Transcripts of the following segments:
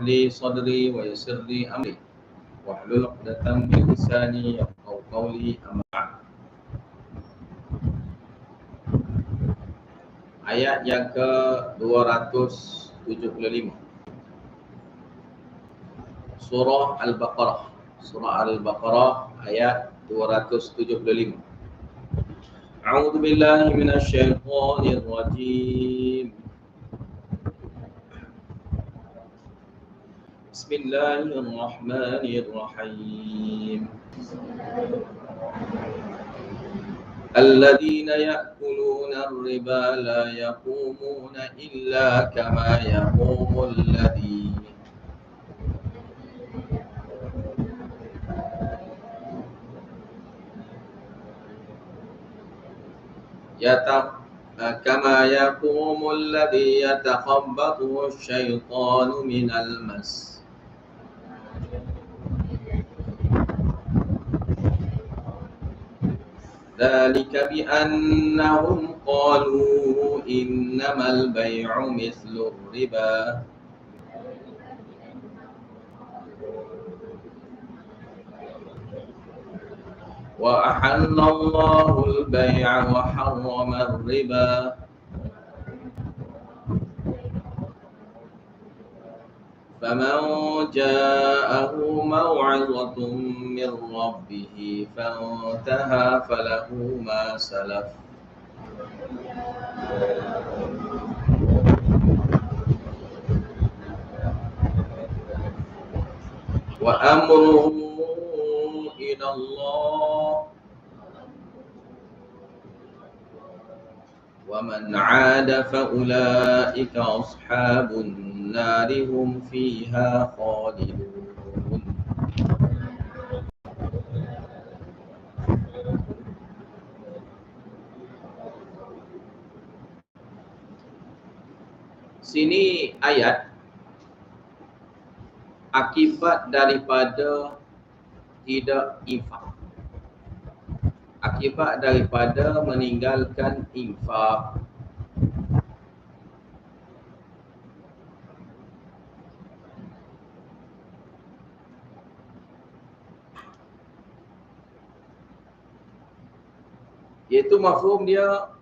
li sadri wa yassir li amri wahlul 'uqdatam min lisani yafqahu qawli amma ba'd. Ayat yang ke-275 Surah Al-Baqarah. Surah Al-Baqarah ayat 275. A'udzu billahi minasy syaithanir rajim. Bismillahirrahmanirrahim. الذين يأكلون الربا لا يقومون إلا كما يقوم الذي كما يقوم الذي يتخبطه الشيطان من المس ذلك بأنهم قالوا إنما البيع مثل الربا وأحل الله البيع وحرم الربا فمن جاءه موعظة من ربه فانتهى فله ما سلف وأمره إلى الله ومن عاد فأولئك أصحاب النار هم فيها خالدون. Sini ayat akibat daripada tidak infak, akibat daripada meninggalkan infak. Iaitu mafhum dia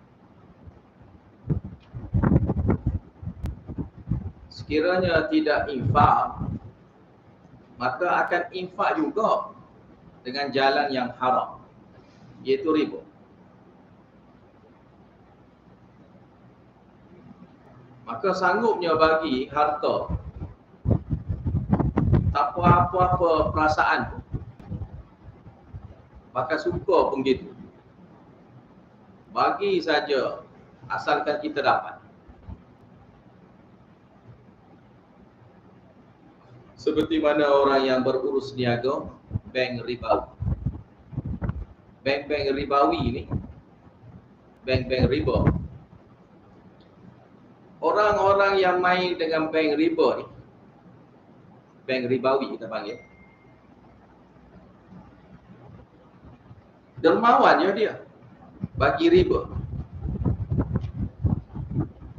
sekiranya tidak infak, maka akan infak juga dengan jalan yang haram, iaitu riba. Maka sanggupnya bagi harta tak apa-apa perasaan pun, bakal suka pun gitu, bagi saja asalkan kita dapat. Seperti mana orang yang berurus niaga bank ribawi. Bank-bank ribawi ini, bank-bank riba. Orang-orang yang main dengan bank riba ni, bank ribawi kita panggil, dermawan je dia bagi riba.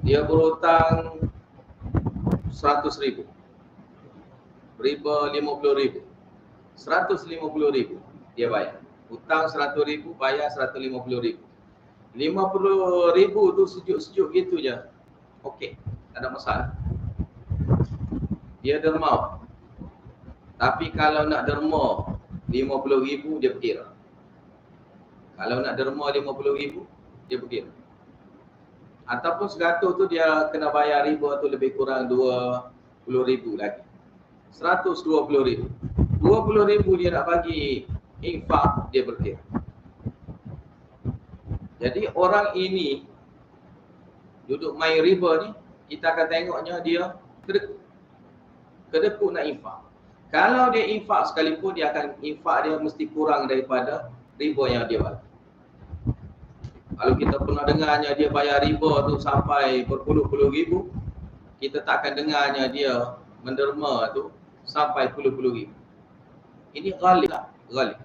Dia berhutang 100,000, riba 50,000, 150,000 dia bayar. Hutang 100,000, bayar 150,000. 50,000 tu sejuk-sejuk gitu je, okey, tak ada masalah. Dia derma. Tapi kalau nak derma 50,000 dia berkira. Kalau nak derma 50,000 dia berkira. Ataupun 100 tu dia kena bayar riba tu lebih kurang 20,000 lagi, 120,000. 20,000 dia nak bagi infak, dia berkira. Jadi orang ini duduk main riba ni, kita akan tengoknya dia kedekut nak infak. Kalau dia infak sekalipun, dia akan infak dia mesti kurang daripada riba yang dia bagi. Kalau kita pernah dengarnya dia bayar riba tu sampai berpuluh-puluh ribu, kita tak akan dengarnya dia menderma tu sampai puluh-puluh ribu. Ini ghalib lah, ghalib.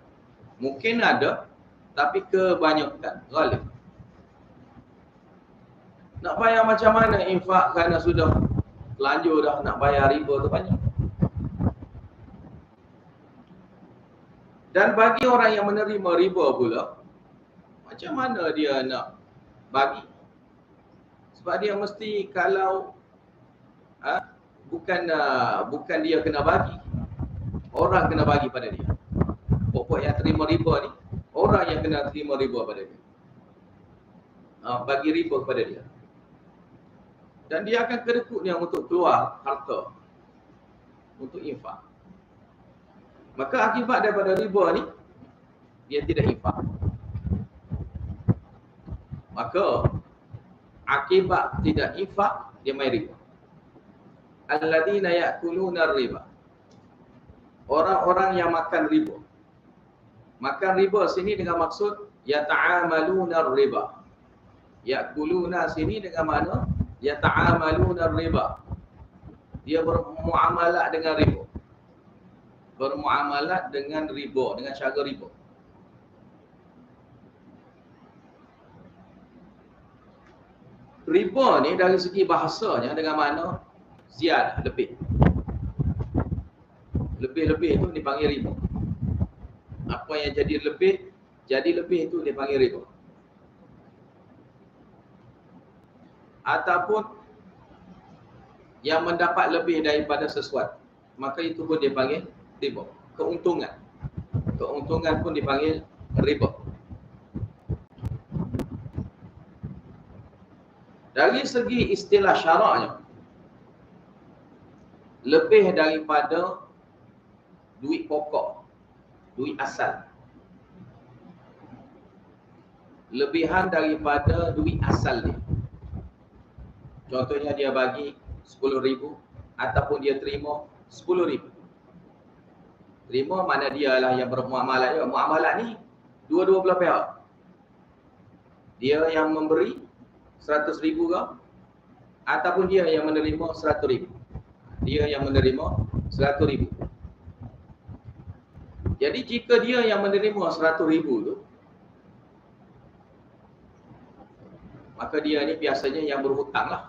Mungkin ada, tapi kebanyakan ghalib. Nak bayar macam mana infak kerana sudah lanjur dah nak bayar riba tu banyak. Dan bagi orang yang menerima riba pula, macam mana dia nak bagi? Sebab dia mesti kalau bukan dia kena bagi, orang kena bagi pada dia. Pokok yang terima riba ni, orang yang kena terima riba pada dia. Bagi riba kepada dia. Dan dia akan kedekutnya untuk keluar harta untuk infak. Maka akibat daripada riba ni, dia tidak infak. Maka akibat tidak infak, dia main riba. Alladzina ya'kuluna riba. Orang-orang yang makan riba. Makan riba sini dengan maksud yata'amaluna riba. Ya'kuluna sini dengan makna yata'amaluna riba. Dia bermuamalah dengan riba. Bermuamalah dengan riba, dengan cara riba. Riba ni dari segi bahasanya dengan makna ziyadah, lebih. Lebih-lebih itu dipanggil riba. Apa yang jadi lebih itu dipanggil riba. Ataupun yang mendapat lebih daripada sesuatu, maka itu pun dipanggil riba. Keuntungan pun dipanggil riba. Dari segi istilah syaraknya, lebih daripada duit pokok, duit asal, lebihan daripada duit asal dia. Contohnya dia bagi 10,000 ataupun dia terima 10,000. Terima mana dialah yang bermuamalah. Muamalah ni dua-dua belah pihak. Dia yang memberi 100,000 ke, ataupun dia yang menerima 100,000. Dia yang menerima 100,000. Jadi jika dia yang menerima 100,000 tu, maka dia ni biasanya yang berhutang lah.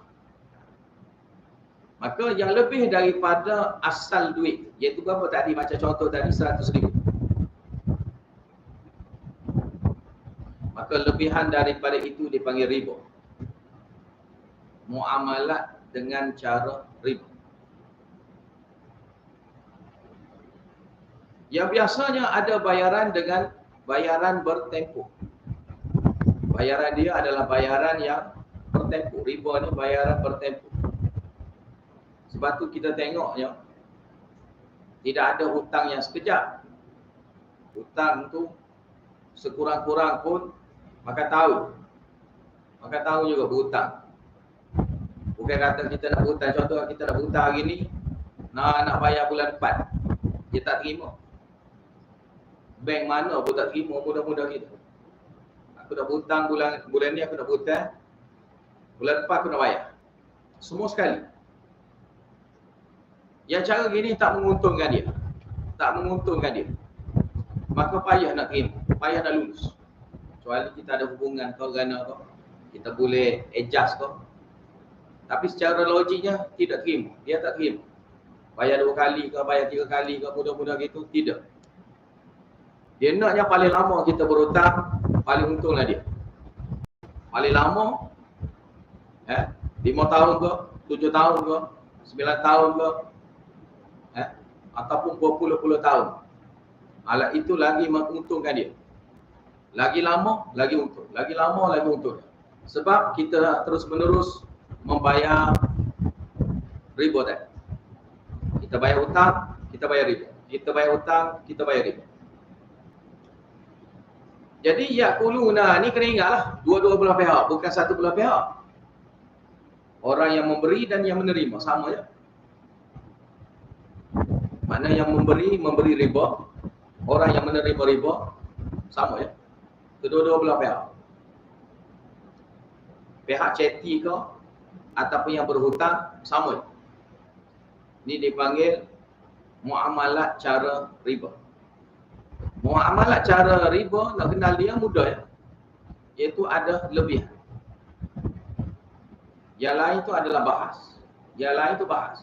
Maka yang lebih daripada asal duit, iaitu berapa tadi, macam contoh tadi 100,000. Maka lebihan daripada itu dipanggil riba. Muamalat dengan cara riba. Yang biasanya ada bayaran dengan bayaran bertempoh. Bayaran dia adalah bayaran yang bertempoh. Riba ni bayaran bertempoh. Sebab tu kita tengoknya tidak ada hutang yang sekejap. Hutang tu sekurang-kurang pun makan tahun juga berhutang. Bukan kata kita nak berhutang, contoh kita nak berhutang hari ni, nak bayar bulan depan, dia tak terima. Bank mana pun tak terima mudah-mudah kita. Aku dah berhutang bulan ni, aku dah berhutang, bulan depan aku nak bayar. Semua sekali. Yang cara gini tak menguntungkan dia. Tak menguntungkan dia. Maka payah nak terima, payah nak lulus. Kecuali kita ada hubungan kau gana kau, kita boleh adjust kau. Tapi secara logiknya tidak terima, dia tak terima. Bayar 2 kali ke, bayar 3 kali ke, mudah-mudah gitu, tidak. Dia naknya paling lama kita berhutang, paling untunglah dia. Paling lama 5 tahun ke, 7 tahun ke, 9 tahun ke, ataupun berpuluh-puluh tahun. Alat itu lagi menguntungkan dia. Lagi lama, lagi untung. Lagi lama, lagi untung. Sebab kita terus menerus membayar riba tadi. Kita bayar hutang, kita bayar riba. Kita bayar hutang, kita bayar riba. Jadi ya'kuluna ni kena ingatlah, dua-dua belah pihak, bukan satu belah pihak. Orang yang memberi dan yang menerima sama je. Mana yang memberi riba, orang yang menerima riba sama je. Kedua-dua belah pihak. Pihak ceti ke ataupun yang berhutang sama je. Ini dipanggil muamalat cara riba. Muamalat cara riba, nak kenal dia mudah ya. Iaitu ada lebihan. Yang lain itu adalah bahas. Yang lain itu bahas.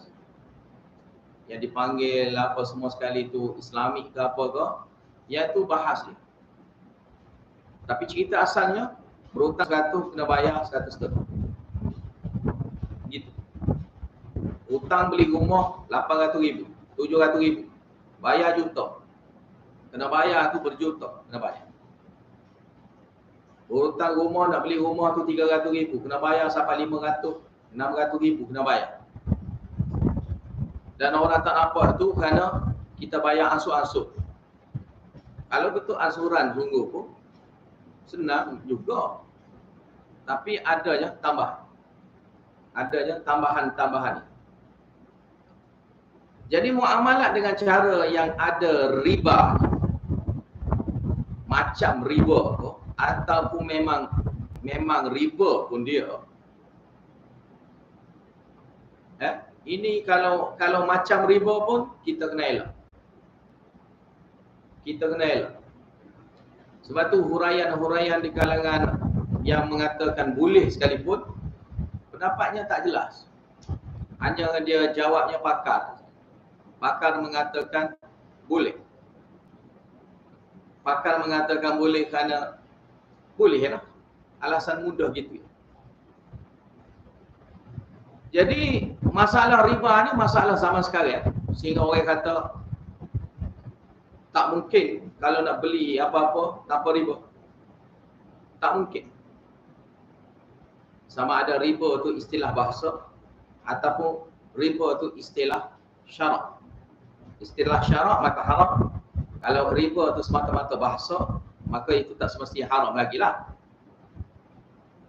Yang dipanggil apa semua sekali itu Islamik ke apa ke, Iaitu bahas dia. Tapi cerita asalnya, berhutang 100 kena bayar 100 gitu. Hutang beli rumah 800,000, 700,000, bayar juta. Kena bayar tu berjuta, kena bayar. Hutang rumah, nak beli rumah tu 300,000, kena bayar sampai 500, 600,000 kena bayar. Dan orang tak nampak tu kerana kita bayar ansur-ansur. Kalau betul ansuran sungguh pun senang juga. Tapi adanya tambah. Adanya tambahan-tambahan. Jadi muamalat dengan cara yang ada riba, macam riba tu, ataupun memang riba pun dia. Ini kalau macam riba pun kita kena elak. Kita kena elak. Sebab tu huraian-huraian di kalangan yang mengatakan boleh sekalipun, pendapatnya tak jelas. Hanya dia jawabnya pakar. Pakar mengatakan boleh. Pakar mengatakan boleh kerana boleh lah. Alasan mudah gitu. Jadi masalah riba ni masalah zaman sekarang. Sehingga orang kata tak mungkin kalau nak beli apa-apa tanpa riba. Tak mungkin. Sama ada riba tu istilah bahasa ataupun riba tu istilah syarak. Istilah syarak maka haram. Kalau riba tu semata-mata bahasa, maka itu tak semestinya haram lagi lah.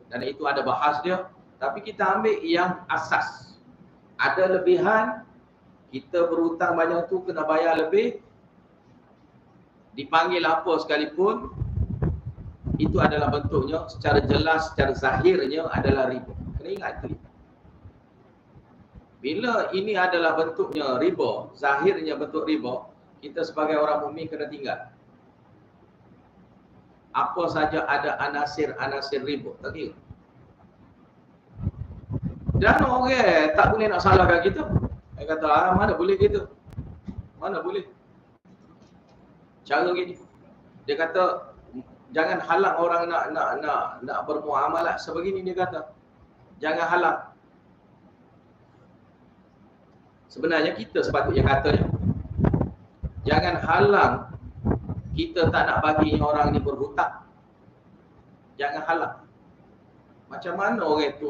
Dan itu ada bahas dia. Tapi kita ambil yang asas. Ada lebihan, kita berhutang banyak tu kena bayar lebih. Dipanggil apa sekalipun, itu adalah bentuknya secara jelas, secara zahirnya adalah riba. Kena ingat itu. Bila ini adalah bentuknya riba, zahirnya bentuk riba, kita sebagai orang mukmin kena tinggal. Apa saja ada anasir-anasir riba, tak kira. Dan orang tak boleh nak salahkan kita. Dia kata, mana boleh gitu? Mana boleh? Cara gini. Dia kata, jangan halang orang nak bermuamalah sebegini, dia kata. Jangan halang. Sebenarnya kita sepatutnya katanya, jangan halang kita tak nak bagi orang ni berhutang. Jangan halang. Macam mana orang tu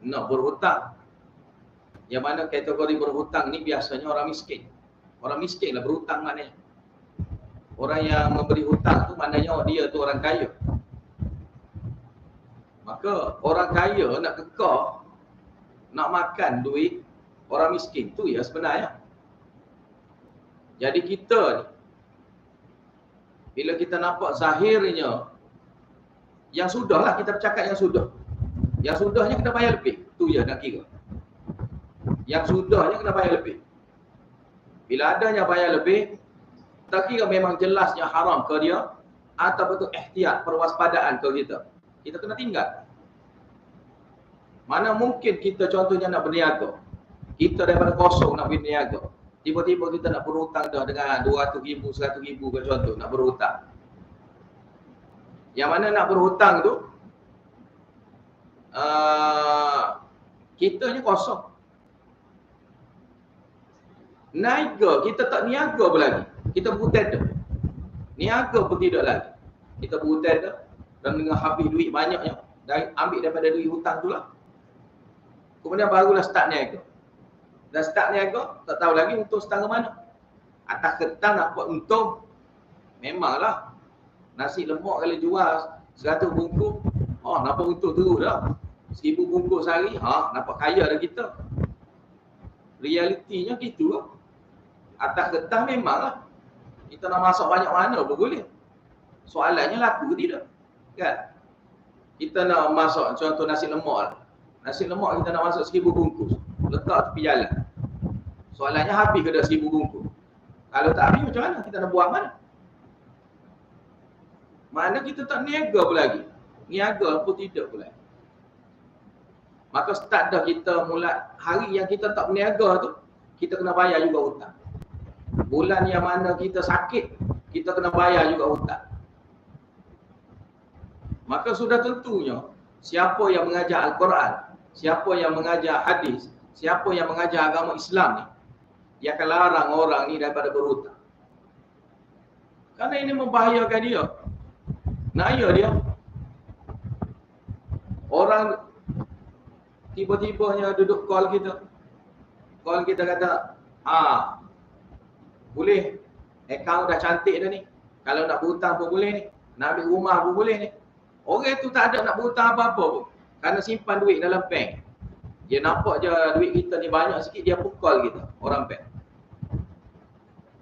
nak berhutang? Yang mana kategori berhutang ni biasanya orang miskin. Orang miskin lah berhutang maknanya. Orang yang memberi hutang tu maknanya dia tu orang kaya. Maka orang kaya nak kekal, nak makan duit orang miskin tu ya sebenarnya. Jadi kita ni, bila kita nampak zahirnya, yang sudahlah kita bercakap yang sudah. Yang sudahnya kena bayar lebih. Tu je nak kira. Yang sudahnya kena bayar lebih. Bila adanya bayar lebih, tak kira memang jelasnya haram ke dia, atau betul ihtiyat, perwaspadaan ke kita. Kita kena tinggal. Mana mungkin kita contohnya nak berniaga. Kita daripada kosong nak berniaga. Tiba-tiba kita nak berhutang dah dengan 200,000, 100,000 ke contoh, nak berhutang. Yang mana nak berhutang tu, kita ni kosong. Niaga, kita tak niaga pun lagi. Kita berhutang dah. Niaga pun tidak lagi. Kita berhutang dah. Dan dengan habis duit banyaknya. Dan ambil daripada duit hutang tu lah. Kemudian barulah start niaga. Dan start niaga, tak tahu lagi untung setengah mana. Atas kertas nampak untung. Memanglah. Nasi lemak kalau jual 100 bungkus, nampak untung terus dah. 1000 bungkus sehari, nampak kaya dah kita. Realitinya gitu lah. Atas kertas memanglah. Kita nak masak banyak mana pun boleh. Soalannya laku tidak? Kan? Kita nak masak contoh nasi lemak lah. Nasi lemak kita nak masak 1000 bungkus. Letak tepi jalan. Soalannya habis ke dah 1000 bungkus? Kalau tak habis macam mana? Kita nak buang mana? Mana kita tak niaga pun lagi. Niaga pun tidak pun lagi. Maka start dah kita mulai hari yang kita tak berniaga tu, kita kena bayar juga hutang. Bulan yang mana kita sakit, kita kena bayar juga hutang. Maka sudah tentunya siapa yang mengajar Al-Quran, siapa yang mengajar hadis, siapa yang mengajar agama Islam ni, dia akan larang orang ni daripada berhutang. Karena ini membahayakan dia. Naya dia. Orang tiba-tibanya duduk call kita. Call kita kata, boleh, akaun dah cantik dah ni. Kalau nak berhutang pun boleh ni. Nak ambil rumah pun boleh ni. Orang tu tak ada nak berhutang apa-apa pun. Kerana simpan duit dalam bank. Dia nampak je duit kita ni banyak sikit, dia pun call kita, orang bank.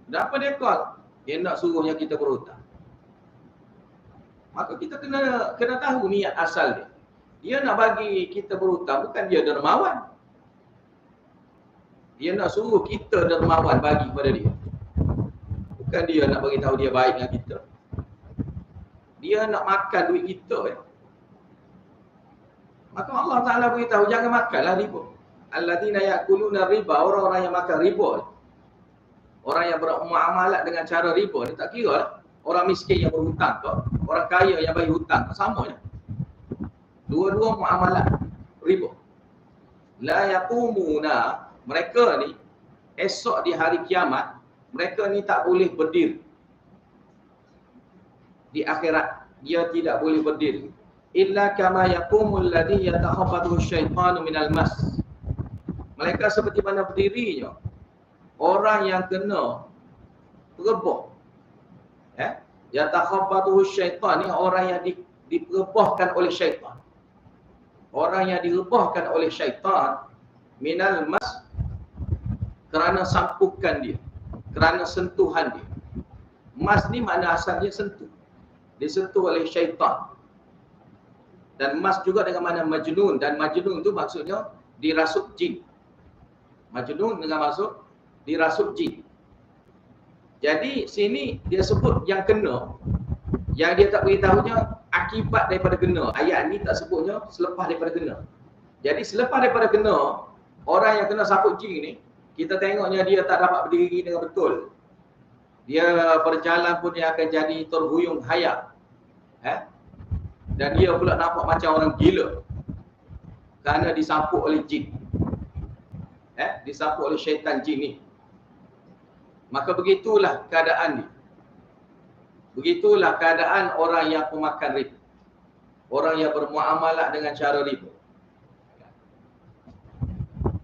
Dan apa dia call? Dia nak suruhnya kita berhutang. Maka kita kena tahu niat asal dia. Dia nak bagi kita berhutang, bukan dia dermawan. Dia nak suruh kita dermawan bagi kepada dia. Bukan dia nak bagi tahu dia baik dengan kita. Dia nak makan duit kita. Maka Allah Ta'ala beritahu, jangan makanlah riba. Alladzina ya'kuluna riba, orang-orang yang makan riba. Orang yang bermuamalat dengan cara riba, dia tak kira lah. Orang miskin yang berhutang ke, orang kaya yang bagi hutang, sama je. Dua-dua muamalat riba. La yaqumuna, mereka ni esok di hari kiamat, mereka ni tak boleh berdiri. Di akhirat dia tidak boleh berdiri. Illa kama yaqumul ladzi yatakhabbathu asyaitanu minal mas. Mereka seperti mana berdirinya orang yang kena perebah. Yatakhabbathu asyaitan ni orang yang diperebahkan oleh syaitan. Orang yang direbahkan oleh syaitan minal mas, kerana sampukan dia, kerana sentuhan dia. Mas ni makna asalnya sentuh. Disentuh oleh syaitan. Dan mas juga dengan makna majnun, dan majnun tu maksudnya dirasuk jin. Majnun dengan maksud dirasuk jin. Jadi sini dia sebut yang kena, yang dia tak beritahunya akibat daripada kena. Ayat ni tak sebutnya selepas daripada kena. Jadi selepas daripada kena, orang yang kena saput jin ni, kita tengoknya dia tak dapat berdiri dengan betul. Dia berjalan pun dia akan jadi terhuyung hayat. Dan dia pula nampak macam orang gila. Kerana disapuk oleh jin. Disapuk oleh syaitan jin ni. Maka begitulah keadaan ni. Begitulah keadaan orang yang pemakan riba. Orang yang bermuamalah dengan cara riba.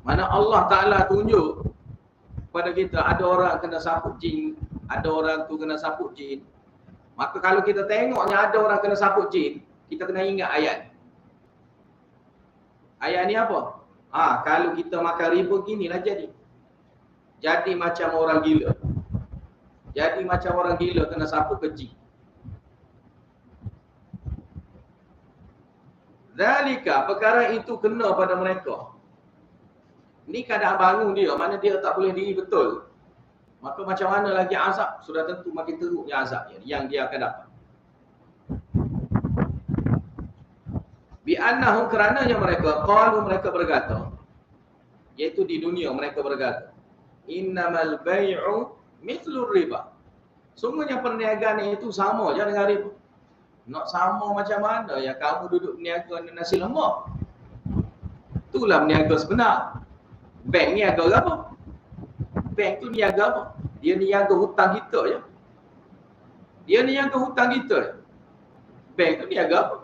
Mana Allah Ta'ala tunjuk pada kita, ada orang kena saput jin, ada orang tu kena saput jin. Maka kalau kita tengoknya ada orang kena saput jin, kita kena ingat ayat. Ayat ni apa? Kalau kita makan riba ginilah jadi. Jadi macam orang gila. Jadi macam orang gila kena saput ke jin. Zalika, perkara itu kena pada mereka. Ni keadaan bangun dia, mana dia tak boleh diri betul. Maka macam mana lagi azab? Sudah tentu makin teruknya azabnya yang dia akan dapat. Bi'annahum, kerananya mereka, qalu, mereka berkata, iaitu di dunia mereka berkata, innamal bai'u mithlur riba. Sungguhnya perniagaan itu sama je dengan riba. Nak sama macam mana ya kamu duduk berniaga nasi lemak? Itulah berniaga sebenar. Bank ni niaga apa? Bank tu niaga apa? Dia niaga hutang kita je. Dia niaga hutang kita je. Bank tu niaga apa?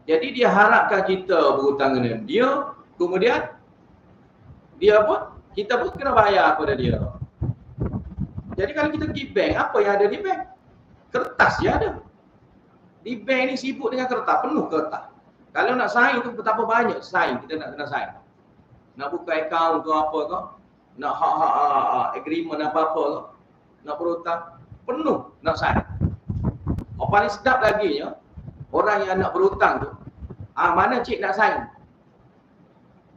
Jadi dia harapkan kita berhutang dengan dia, kemudian dia apa? Kita pun kena bayar pada dia. Jadi kalau kita pergi bank, apa yang ada di bank? Kertas je ada. Di bank ni sibuk dengan kertas, penuh kertas. Kalau nak sign tu betapa banyak sign kita nak kena sign. Nak buka akaun ke apa ke, nak agreement apa-apa ke, nak berhutang, penuh nak sign. Paling sedap lagi ya, orang yang nak berhutang tu, mana cik nak sign?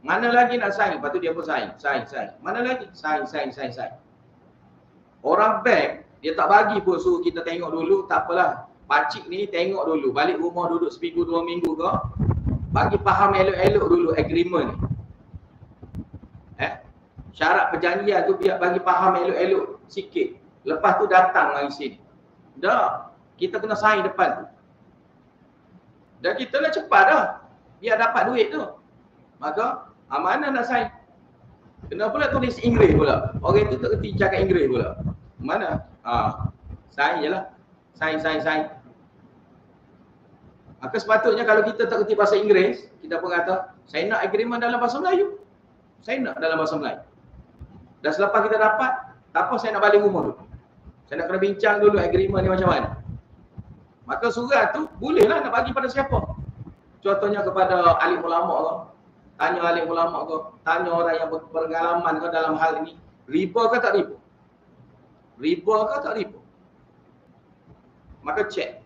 Mana lagi nak sign? Lepas tu dia pun sign. Mana lagi? Sign. Orang bank, dia tak bagi pun suruh kita tengok dulu, tak apalah. Pakcik ni tengok dulu, balik rumah duduk seminggu 2 minggu ke, bagi faham elok-elok dulu agreement ni. Syarat perjanjian tu biar bagi faham elok-elok sikit. Lepas tu datang mari sini. Dah, kita kena sign depan tu. Dan kita nak cepat dah. Biar dapat duit tu. Maka, mana nak sign? Kena pula tulis Inggeris pula. Orang tu tak kerti cakap Inggeris pula. Mana? Sign je lah. Sign. Maka sepatutnya kalau kita tak kerti bahasa Inggeris, kita pun kata, saya nak agreement dalam bahasa Melayu. Saya nak dalam bahasa Melayu. Dan selepas kita dapat, tak apa saya nak balik rumah dulu. Saya nak kena bincang dulu agreement ni macam mana. Maka surat tu bolehlah nak bagi pada siapa. Contohnya kepada alim ulama ke. Tanya alim ulama ke. Tanya orang yang berpengalaman ke dalam hal ini. Riba ke tak riba? Riba ke tak riba? Maka cek.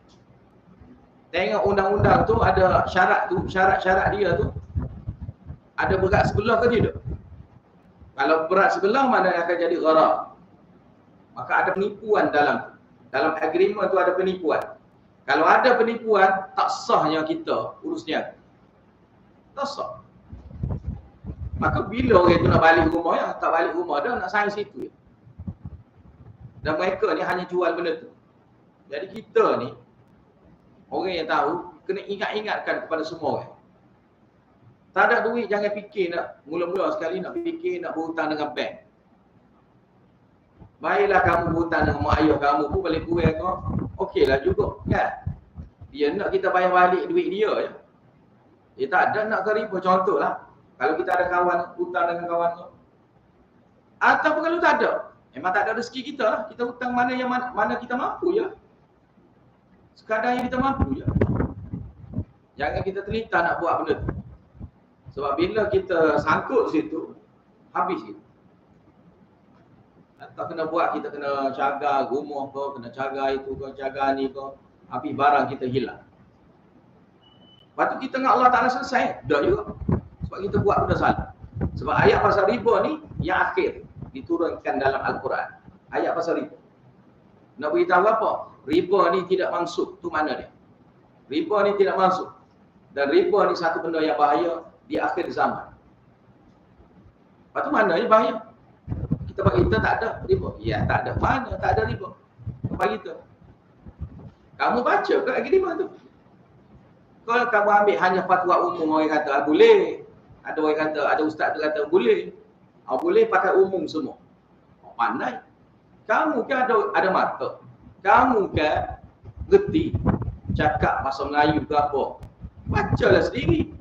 Tengok undang-undang tu ada syarat tu, syarat-syarat dia tu ada berat sebelah ke tidak? Kalau berat sebelah mana yang akan jadi gharar? Maka ada penipuan dalam agreement tu ada penipuan. Kalau ada penipuan, tak sahnya kita urusnya. Tak sah. Maka bila orang tu nak balik rumah, yang tak balik rumah dah nak sign situ. Dan mereka ni hanya jual benda tu. Jadi kita ni orang yang tahu kena ingat-ingatkan kepada semua orang. Tak ada duit jangan fikir nak mula-mula sekali nak fikir nak berhutang dengan bank. Baiklah kamu berhutang dengan mak ayah kamu pun boleh kurang kau. Okeylah juga kan. Dia nak kita bayar balik duit dia je. Dia tak ada nak terima contohlah. Kalau kita ada kawan hutang dengan kawan tu. Ataupun kalau tak ada, memang tak ada rezeki kita lah. Kita hutang mana yang mana kita mampu je. Sekadar yang kita mampu je. Jangan kita telita nak buat benda tu. Sebab bila kita sangkut situ, habis itu. Tak kena buat, kita kena jaga rumah ke, kena jaga itu ke, jaga ni ke. Habis barang kita hilang. Lepas tu kita dengan Allah Ta'ala selesai. Dah juga. Sebab kita buat benda salah. Sebab ayat pasal riba ni, yang akhir diturunkan dalam Al-Quran. Ayat pasal riba. Nak beritahu apa? Riba ni tidak masuk. Tu mana dia? Riba ni tidak masuk. Dan riba ni satu benda yang bahaya di akhir zaman. Lepas tu mana ni bahaya? Kita bagi kita tak ada riba. Ya, tak ada. Mana tak ada riba? Bagi kita. Kamu baca ke agreement tu? Kalau kamu ambil hanya fatwa umum, orang kata boleh. Ada orang kata, ada ustaz tu kata boleh. Boleh pakai umum semua. Pandai. Kamu kan ada mata. Kamu kan reti cakap bahasa Melayu ke apa. Bacalah sendiri.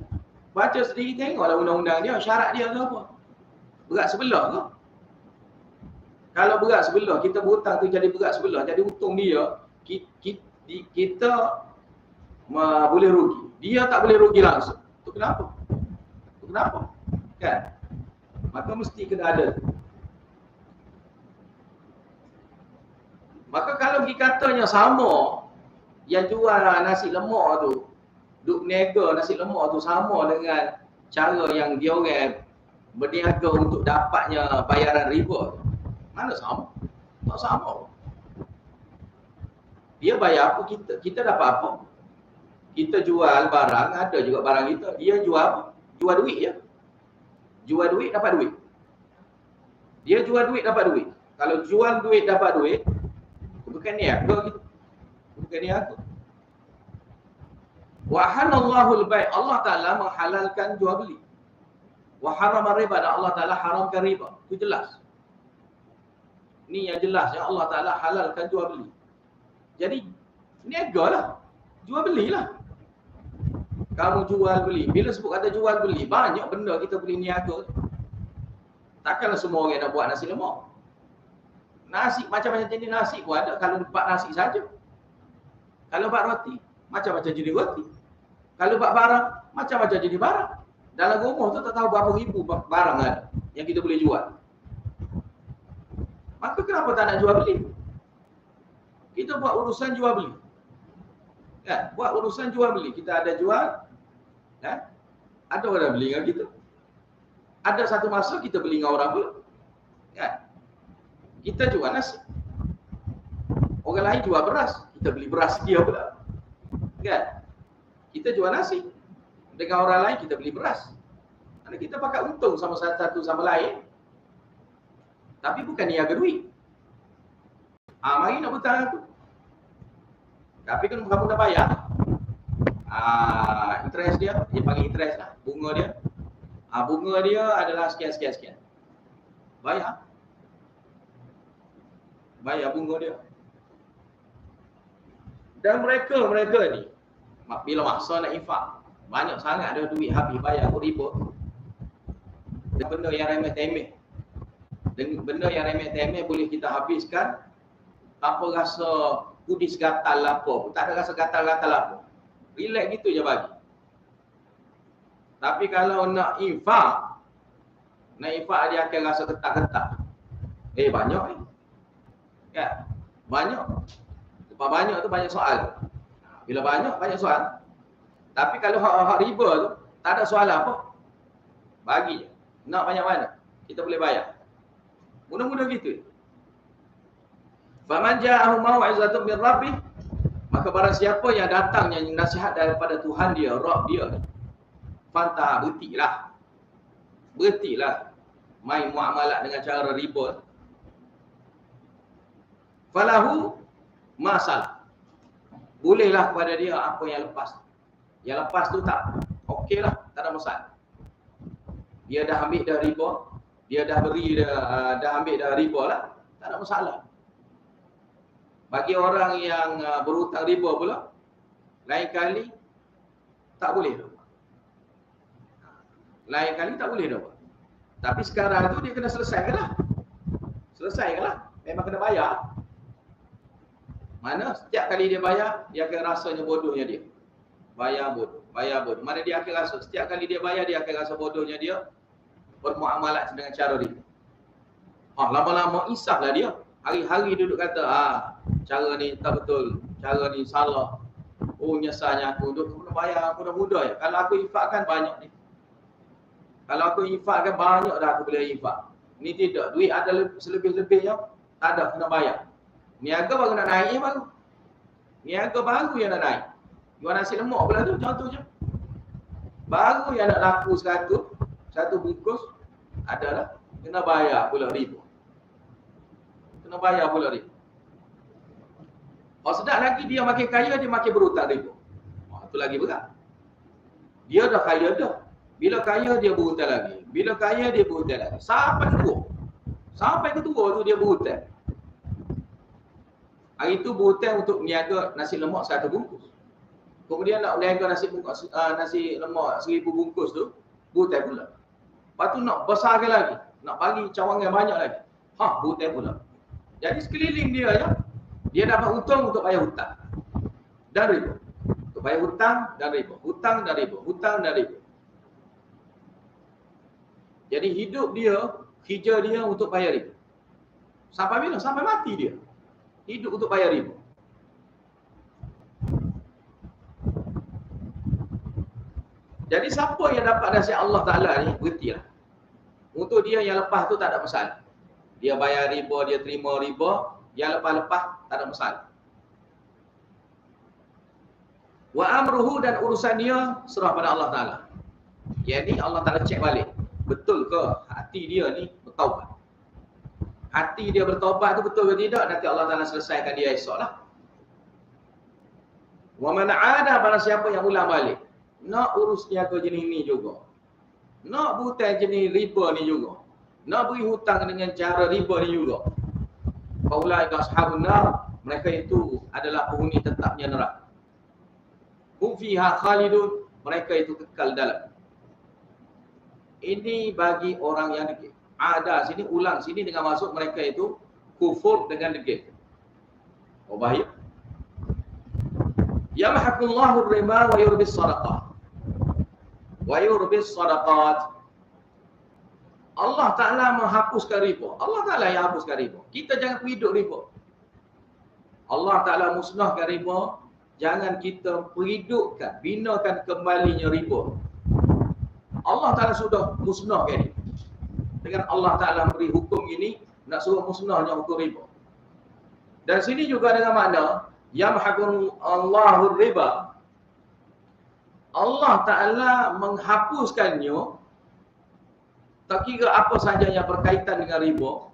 Baca sendiri, tengoklah undang-undang dia, syarat dia ke apa. Berat sebelah ke? Kalau berat sebelah, kita berhutang tu jadi berat sebelah, jadi hutang dia, kita boleh rugi. Dia tak boleh rugi langsung. Itu kenapa? Itu kenapa? Kan? Maka mesti kena ada. Maka kalau katanya sama, yang jual nasi lemak tu, duk niaga nasi lemak tu sama dengan cara yang dia orang berniaga untuk dapatnya bayaran riba. Mana sama? Tak sama. Dia bayar apa kita dapat apa? Kita jual barang, ada juga barang kita. Dia jual apa? Jual duit je. Jual duit dapat duit. Dia jual duit dapat duit. Kalau jual duit dapat duit, bukan niaga gitu. Bukan niaga. Wa halallahu al-bai', Allah Taala menghalalkan jual beli. Wa harama riba, dan Allah Taala haramkan riba. Itu jelas. Ni yang jelas ya, Allah Taala halalkan jual beli. Jadi niagalah. Jual belilah. Kamu jual beli. Bila sebut kata jual beli, banyak benda kita boleh niaga. Takkanlah semua orang nak buat nasi lemak. Nasi macam-macam jenis nasi pun ada. Kalau buat nasi saja. Kalau buat roti, macam-macam jenis roti. Kalau buat barang, macam-macam jenis barang. Dalam rumah tu tak tahu berapa ribu barang ada yang kita boleh jual. Maka kenapa tak nak jual beli? Kita buat urusan jual beli. Kan? Buat urusan jual beli. Kita ada jual, kan? Ada orang beli dengan kita. Ada satu masa kita beli dengan orang pula. Kan? Kita jual nasi. Orang lain jual beras, kita beli beras dia pula. Kan? Kita jual nasi. Dengan orang lain kita beli beras. Karena kita pakai untung sama satu sama lain. Tapi bukan niaga duit. Mari nak hutang aku. Tapi kan kamu dah bayar. Interest dia panggil interest lah. Bunga dia. Bunga dia adalah sekian. Bayar. Bayar bunga dia. Dan mereka ni, bila masa nak infak, banyak sangat ada duit habis bayar riba. Dan benda yang remeh-temeh. Benda yang remeh-temeh boleh kita habiskan tanpa rasa kudis gatal apa. Tak ada rasa gatal-gatal apa. Relax gitu je bagi. Tapi kalau nak infak dia akan rasa ketak-ketak. Banyak ni. Kan? Banyak. Lepas banyak tu banyak soal. Bila banyak soal. Tapi kalau hak riba tu tak ada soal apa. Bagi je. Nak banyak mana? Kita boleh bayar. Mudah-mudah gitu. Faman ja'ahu mau'izatun min rabbih, maka barang siapa yang datangnya nasihat daripada Tuhan dia, Rabb dia, fanta berhentilah main muamalat dengan cara riba. Falahu masalah, bolehlah kepada dia apa yang lepas. Yang lepas tu tak okeylah, tak ada masalah. Dia dah ambil dah riba, dia dah beri dah ambil dah riba lah, tak ada masalah. Bagi orang yang berhutang riba pula, lain kali tak boleh dah. Lain kali tak boleh dah. Tapi sekarang tu dia kena selesaikanlah. Memang kena bayar. Mana setiap kali dia bayar, dia akan rasanya bodohnya dia. Bayar bodoh. Mana dia akan rasa, setiap kali dia bayar, dia akan rasa bodohnya dia bermuamalat dengan cara riba. Lama-lama insaflah dia. Hari-hari duduk kata, cara ni tak betul, cara ni salah. Nyesalnya aku kena bayar mudah-mudah ya. Kalau aku infakkan banyak ni. Kalau aku infakkan banyak dah aku boleh infak. Ni tidak, duit ada selebih-lebihnya, tak ada, kena bayar. Niaga baru nak naik baru. Niaga baru yang nak naik. Jual nasi lemak pula tu, contoh je. Baru yang nak laku satu bungkus adalah kena bayar pula riba. Sedap lagi dia makin kaya, dia makin berhutang riba. Itu lagi berat. Dia dah kaya dah. Bila kaya dia berhutang lagi. Sampai ketua tu dia berhutang. Hari tu berhutang untuk meniaga nasi lemak 1 bungkus. Kemudian nak meniaga nasi lemak 1000 bungkus tu, berhutang pula. Lepas tu nak besarkan lagi, nak bagi cawangan banyak lagi. Berhutang pula. Jadi sekeliling dia ya, dia dapat untung untuk bayar hutang dan riba. Untuk bayar hutang dan riba. Jadi hidup dia, kerja dia untuk bayar riba. Sampai bila? Sampai mati dia. Hidup untuk bayar riba. Jadi siapa yang dapat nasihat Allah Ta'ala ni, berhentilah. Untuk dia yang lepas tu tak ada masalah. Dia bayar riba, dia terima riba, yang lepas-lepas tak ada masalah. Wa amruhu, dan urusan dia serah pada Allah Ta'ala. Jadi Allah Ta'ala cek balik. Betul ke hati dia ni bertaubat? Hati dia bertaubat tu betul ke tidak? Nanti Allah Ta'ala selesaikan dia esok lah. Wa man 'ada, barang siapa yang ulang balik, nak urus niaga jenis ni juga, nak berhutang jenis riba ni juga, nak beri hutang dengan cara riba ni juga, faulaika ashabun nar, mereka itu adalah penghuni tetapnya neraka. Hum fiha khalidun, mereka itu kekal dalam. Ini bagi orang yang degil. Ada sini, ulang sini dengan maksud mereka itu kufur dengan degil. Bahaya. Yamhaqullahu ar-riba wa yurbis sadaqah. Allah Ta'ala menghapuskan riba. Allah Ta'ala yang hapuskan riba. Kita jangan hidup riba. Allah Ta'ala musnahkan riba. Jangan kita perhidupkan, binakan kembalinya riba. Allah Ta'ala sudah musnahkan ini. Dengan Allah Ta'ala beri hukum ini, nak suruh musnahnya hukum riba. Dan sini juga dengan makna yamhaqullahu riba. Allah Ta'ala menghapuskannya, tak kira apa saja yang berkaitan dengan riba,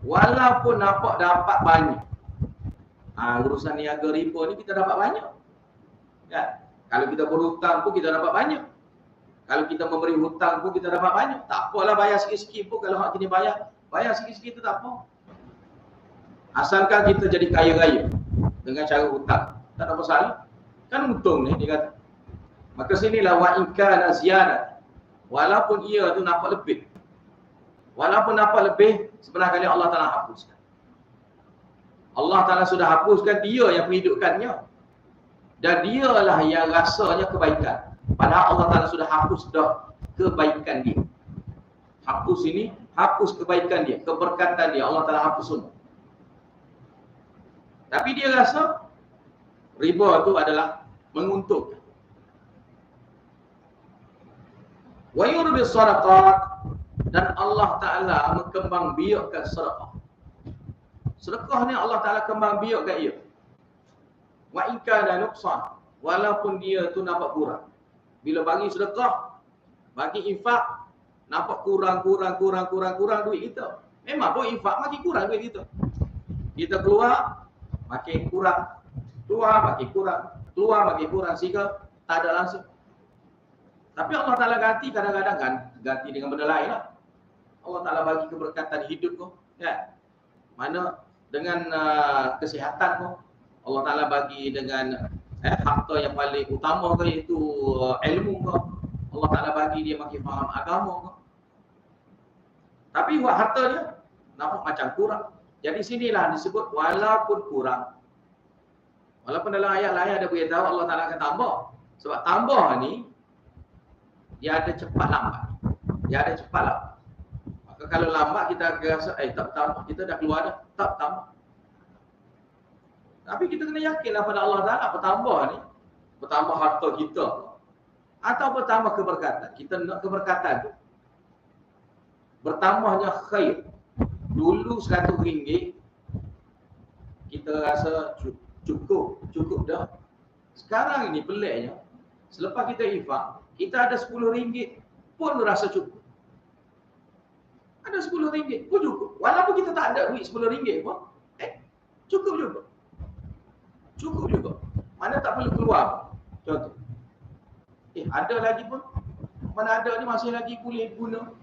walaupun nampak dapat banyak. Urusan niaga riba ni kita dapat banyak. Ya. Kalau kita berhutang pun kita dapat banyak. Kalau kita memberi hutang pun kita dapat banyak. Tak apalah bayar sikit-sikit pun, kalau hak kini bayar sikit-sikit tu tak apa. Asalkan kita jadi kaya-raya dengan cara hutang, tak ada masalah. Kan untung ni dia kata. Maka sinilah wa in kana ziyadah. Walaupun ia tu nampak lebih. Walaupun nampak lebih, sebenarnya kali Allah Taala hapuskan. Allah Taala sudah hapuskan, dia yang menghidupkannya. Dan dialah yang rasanya kebaikan. Padahal Allah Taala sudah hapus dah kebaikan dia. Hapus ini, hapus kebaikan dia, keberkatan dia. Allah Taala hapus semua. Tapi dia rasa riba itu adalah menguntungkan. Wa yurbi sadaqat, dan Allah Ta'ala mengkembang biakkan sedekah. Sedekah ni Allah Ta'ala kembang biakkan ia. Wa in kana nuqsan, walaupun dia tu nampak kurang. Bila bagi sedekah, bagi infak, nampak kurang duit kita. Memang pun infak makin kurang duit kita. Kita keluar makin kurang, keluar makin kurang, sehingga tak ada langsung. Tapi Allah Ta'ala ganti kadang-kadang kan, ganti dengan benda lain lah. Allah Ta'ala bagi keberkatan hidup kau, ya. Mana dengan kesihatan kau, Allah Ta'ala bagi dengan harta yang paling utama kau, iaitu ilmu kau. Allah Ta'ala bagi dia makin faham agama kau. Tapi buat harta dia nampak macam kurang. Jadi sinilah disebut walaupun kurang. Walaupun dalam ayat lain ada beritahu Allah Ta'ala akan tambah. Sebab tambah ni dia ada cepat lambat. Maka kalau lambat kita rasa tak tambah, kita dah keluar dah, tak tambah. Tapi kita kena yakinlah pada Allah Ta'ala bertambah ni, bertambah harta kita atau bertambah keberkatan. Kita nak keberkatan tu bertambahnya khair. Dulu RM100 kita rasa cukup dah. Sekarang ini peliknya, selepas kita infak, kita ada RM10 pun rasa cukup. Ada RM10 pun cukup. Walaupun kita tak ada duit RM10 pun, cukup juga. Mana tak perlu keluar. Contoh. Ada lagi pun. Mana ada ni masih lagi boleh guna.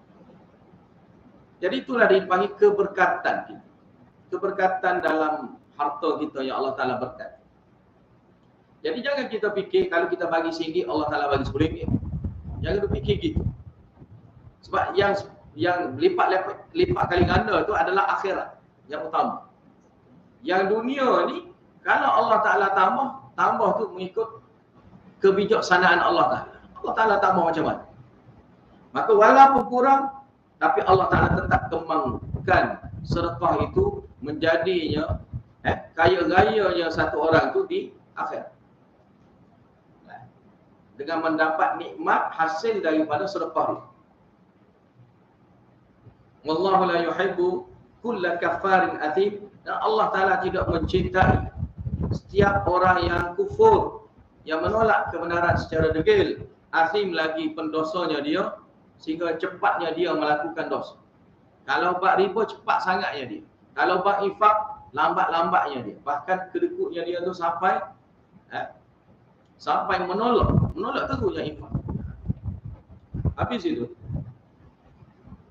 Jadi itulah dipanggil keberkatan kita. Keberkatan dalam harta kita yang Allah Ta'ala berkat. Jadi jangan kita fikir kalau kita bagi RM1, Allah Ta'ala bagi RM10. Jangan fikir gitu. Sebab yang lipat kali ganda tu adalah akhirat yang utama. Yang dunia ni, kalau Allah Ta'ala tambah tu mengikut kebijaksanaan Allah Ta'ala. Allah Ta'ala tambah macam mana. Maka walaupun kurang, tapi Allah Ta'ala tetap kembangkan sedekah itu menjadinya kaya-rayanya satu orang tu di akhirat. Dengan mendapat nikmat hasil daripada sedekah itu. Wallahu la yuhibbu kulla kafarin athim. Dan Allah Ta'ala tidak mencintai setiap orang yang kufur, yang menolak kebenaran secara degil, athim lagi pendosanya dia, sehingga cepatnya dia melakukan dosa. Kalau bak riba cepat sangatnya dia. Kalau bak infak lambat-lambatnya dia. Bahkan kedekutnya dia tu sampai menolak terusnya infak. Habis itu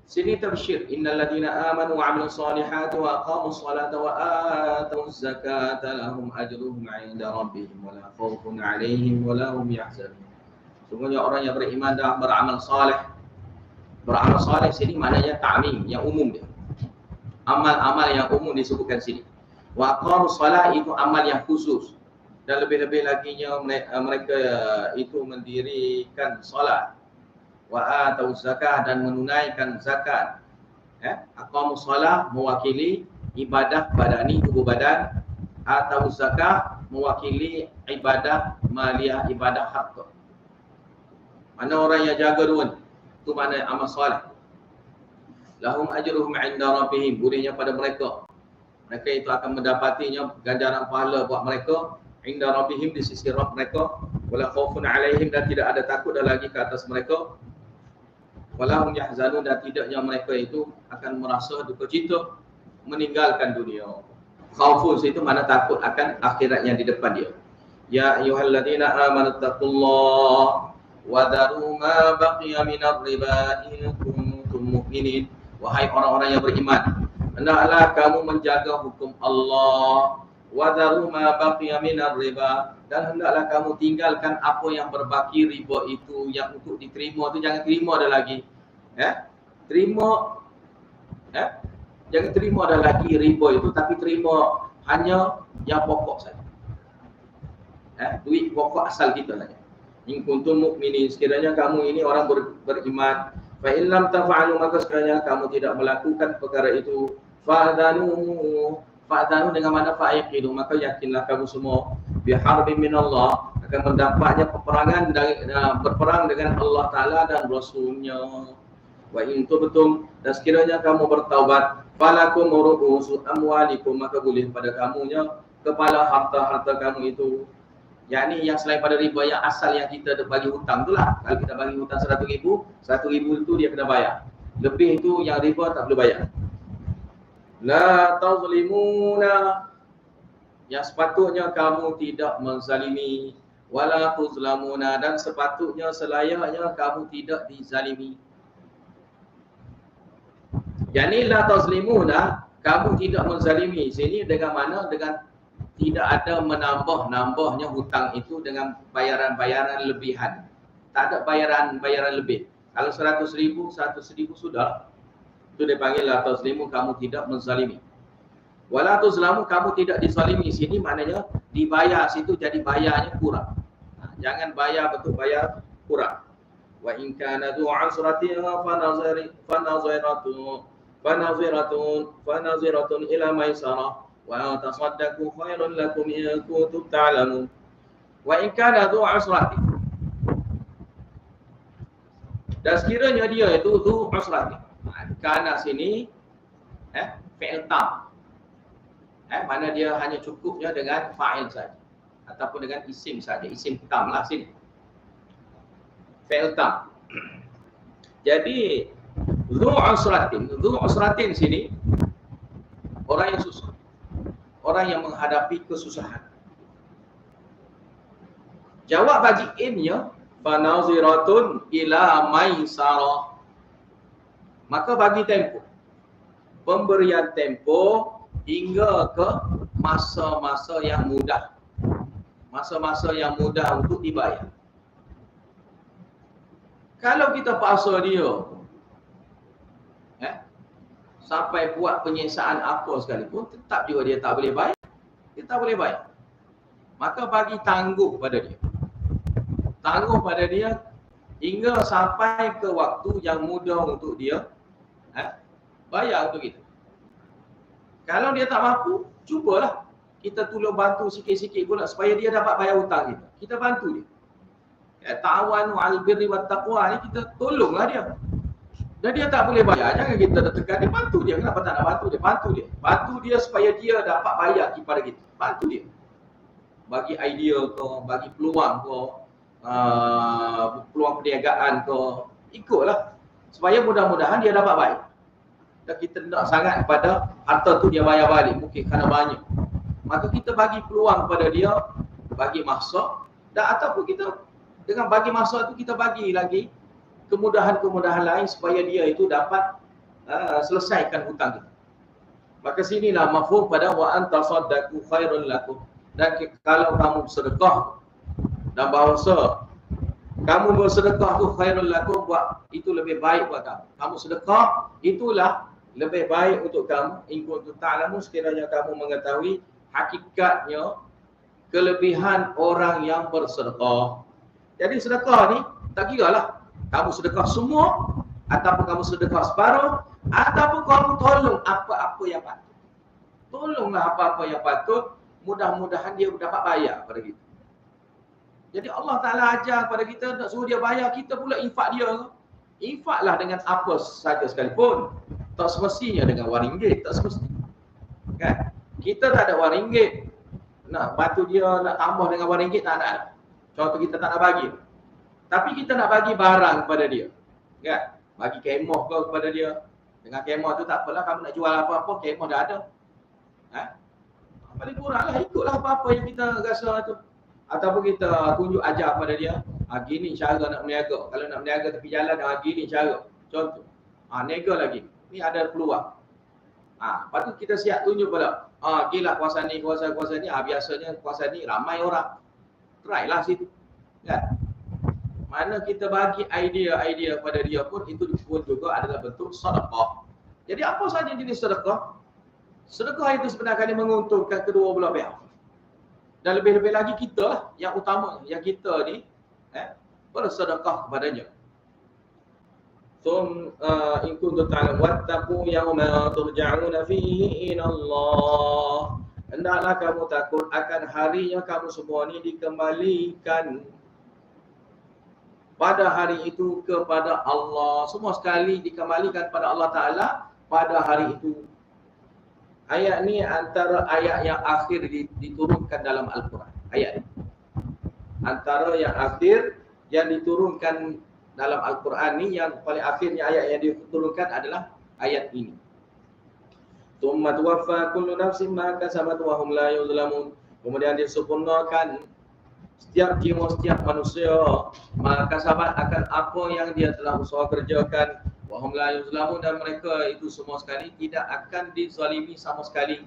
sini tabsyir, innal ladina amanu wa 'amilus solihati wa aqamus salata wa atuz zakata lahum ajruhum 'inda rabbihim wa la khaufun 'alaihim wa la hum yahzanun. Sungguhnya orang yang beriman dan beramal saleh. Beramal saleh sini maknanya ta'mim, yang umum dia. Amal-amal yang umum disebutkan sini. Wa aqamus salat itu amal yang khusus. Dan lebih-lebih laginya mereka itu mendirikan solat. Wa atuz zakah, dan menunaikan zakat. Aqamus salat mewakili ibadah badani, tubuh badan. Atuz zakah mewakili ibadah maliyah, ibadah harta. Mana orang yang jaga dua ni? Itu makna amal soleh. Lahum ajruhum 'inda rabbihim, bolehnya pada mereka. Mereka itu akan mendapatinya ganjaran pahala buat mereka 'inda rabbihim, di sisi Rabb mereka. Wala khaufun 'alaihim, dan tidak ada takut dah lagi ke atas mereka. Wala hum yahzanun, dan tidaknya mereka itu akan merasa duka cita meninggalkan dunia. Khaufun itu mana takut akan akhiratnya di depan dia. Ya ayyuhalladzina amanu taqullaha wa daru ma baqiya minar riba in kuntum mu'minin. Wahai orang-orang yang beriman, hendaklah kamu menjaga hukum Allah. Wa daru ma baqiya minar riba, dan hendaklah kamu tinggalkan apa yang berbaki riba itu, yang untuk diterima tu jangan terima ada lagi. Terima jangan terima ada lagi riba itu, tapi terima hanya yang pokok saja. Duit pokok asal kita saja. In kuntum mu'minin, sekiranya kamu ini orang beriman. Fa in lam taf'alu, maka sekiranya kamu tidak melakukan perkara itu, fa'dhanu dengan mana fa'iqidu, maka yakinlah kamu semua biharbin minallah, akan mendapatnya peperangan berperang dengan Allah Ta'ala dan Rasulnya. Wa in tubtum, dan sekiranya kamu bertaubat, falakum ru'usu amwalikum, maka boleh pada kamunya kepala harta-harta kamu itu. Yakni yang selain pada riba yang asal yang kita bagi hutang itulah. Kalau kita bagi hutang 100,000 itu dia kena bayar. Lebih itu yang riba tak boleh bayar. La tazlimuna, yang sepatutnya kamu tidak menzalimi, wala tuzlamuna, dan sepatutnya selayaknya kamu tidak dizalimi. Yani la tazlimuna, kamu tidak menzalimi. Sini dengan mana? Dengan tidak ada menambah-nambahnya hutang itu dengan bayaran-bayaran lebihan. Tak ada bayaran lebih. Kalau 100,000 sudah. Itu dipanggil la tazlimu, kamu tidak menzalimi. Wala tuzlamu, kamu tidak dizalimi. Sini maknanya dibayar, situ jadi bayarnya kurang. Jangan bayar betul, bayar kurang. Wa in kana dhu 'usratin fanaziratun ila maisarah wa tasaddaqu khairun lakum in kuntum ta'lamun. Wa in kana dhu 'usratin, dan sekiranya dia itu dhu 'usratin. Kana sini fi'il tam. Mana dia hanya cukupnya dengan fa'il saja ataupun dengan isim saja, isim tam lah sini. Fi'il tam. Jadi dhu 'usratin sini orang yang susah. Orang yang menghadapi kesusahan. Jawab bagi in-nya fanaziratun ila maisarah. Maka bagi tempoh, pemberian tempoh hingga ke masa-masa yang mudah. Masa-masa yang mudah untuk dibayar. Kalau kita paksa dia sampai buat penyiksaan apa sekalipun, tetap juga dia tak boleh bayar. Dia tak boleh bayar. Maka bagi tangguh pada dia. Tangguh pada dia hingga sampai ke waktu yang mudah untuk dia bayar untuk kita. Kalau dia tak mampu, cubalah kita tolong bantu sikit-sikit pula supaya dia dapat bayar hutang kita. Kita bantu dia. Ta'awanu 'alal birri wat taqwa ni, kita tolonglah dia. Dan dia tak boleh bayar, jangan kita tekan dia, bantu dia. Kenapa tak nak bantu dia? Bantu dia supaya dia dapat bayar kepada kita. Bantu dia. Bagi idea kau, bagi peluang kau, peluang perniagaan kau, ikutlah. Supaya mudah-mudahan dia dapat bayar. Dan kita nak sangat kepada harta tu dia bayar balik, mungkin kerana banyak. Maka kita bagi peluang kepada dia, bagi masa, dan ataupun kita dengan bagi masa tu kita bagi lagi kemudahan-kemudahan lain supaya dia itu dapat selesaikan hutang kita. Maka sinilah mafhum pada wa antasaddaqu khairun lakum. Dan kalau kamu sedekah dan bahasa kamu bersedekah tu khairun lakum, buat itu lebih baik buat kamu. Kamu sedekah itulah lebih baik untuk kamu. In kuntum ta'lamun, sekiranya kamu mengetahui hakikatnya kelebihan orang yang bersedekah. Jadi sedekah ni tak kira lah kamu sedekah semua, ataupun kamu sedekah separuh, ataupun kamu tolong apa-apa yang patut. Tolonglah apa-apa yang patut, mudah-mudahan dia dapat bayar pada kita. Jadi Allah Ta'ala ajar pada kita, nak suruh dia bayar, kita pula infak dia. Infaklah dengan apa saja sekalipun. Tak semestinya dengan RM1, tak semestinya. Kan? Kita tak ada RM1, nak bantu dia, nak tambah dengan RM1, tak ada. Contoh kita tak nak bagi. Tapi kita nak bagi barang kepada dia. Kan? Bagi kemah kepada dia. Dengan kemah tu tak apalah, kamu nak jual apa-apa, kemah dah ada. Paling kurang lah, ikutlah apa-apa yang kita rasa tu. Ataupun kita tunjuk ajar pada dia, gini cara nak berniaga. Kalau nak berniaga tepi jalan, gini cara. Contoh, niaga lagi. Ni ada peluang. Lepas tu kita siap tunjuk pada, gila kawasan ni, biasanya kawasan ni ramai orang. Try lah situ. Kan? Mana kita bagi idea-idea pada dia pun, itu pun juga adalah bentuk sedekah. Jadi apa sahaja jenis sedekah? Sedekah itu sebenarnya menguntungkan kedua belah pihak. Dan lebih-lebih lagi kita lah yang utama, yang kita ni bersedekah kepadanya. So, in kuntum ta'lamun wattaqu yawma turja'una fihi ila Allah. Hendaklah kamu takut akan harinya kamu semua ni dikembalikan pada hari itu kepada Allah. Semua sekali dikembalikan pada Allah Ta'ala pada hari itu. Ayat ni antara ayat yang akhir diturunkan dalam Al-Quran. Ayat ni antara yang akhir yang diturunkan dalam Al-Quran ni, yang paling akhirnya ayat yang diturunkan adalah ayat ini. Tsumma tuwaffa kullu nafsin ma kasabat wa hum la yuzlamun. Kemudian disempurnakan setiap jiwa, setiap manusia maka kasabat akan apa yang dia telah usaha kerjakan. Wahum la yuzlamun, dan mereka itu semua sekali tidak akan dizalimi sama sekali.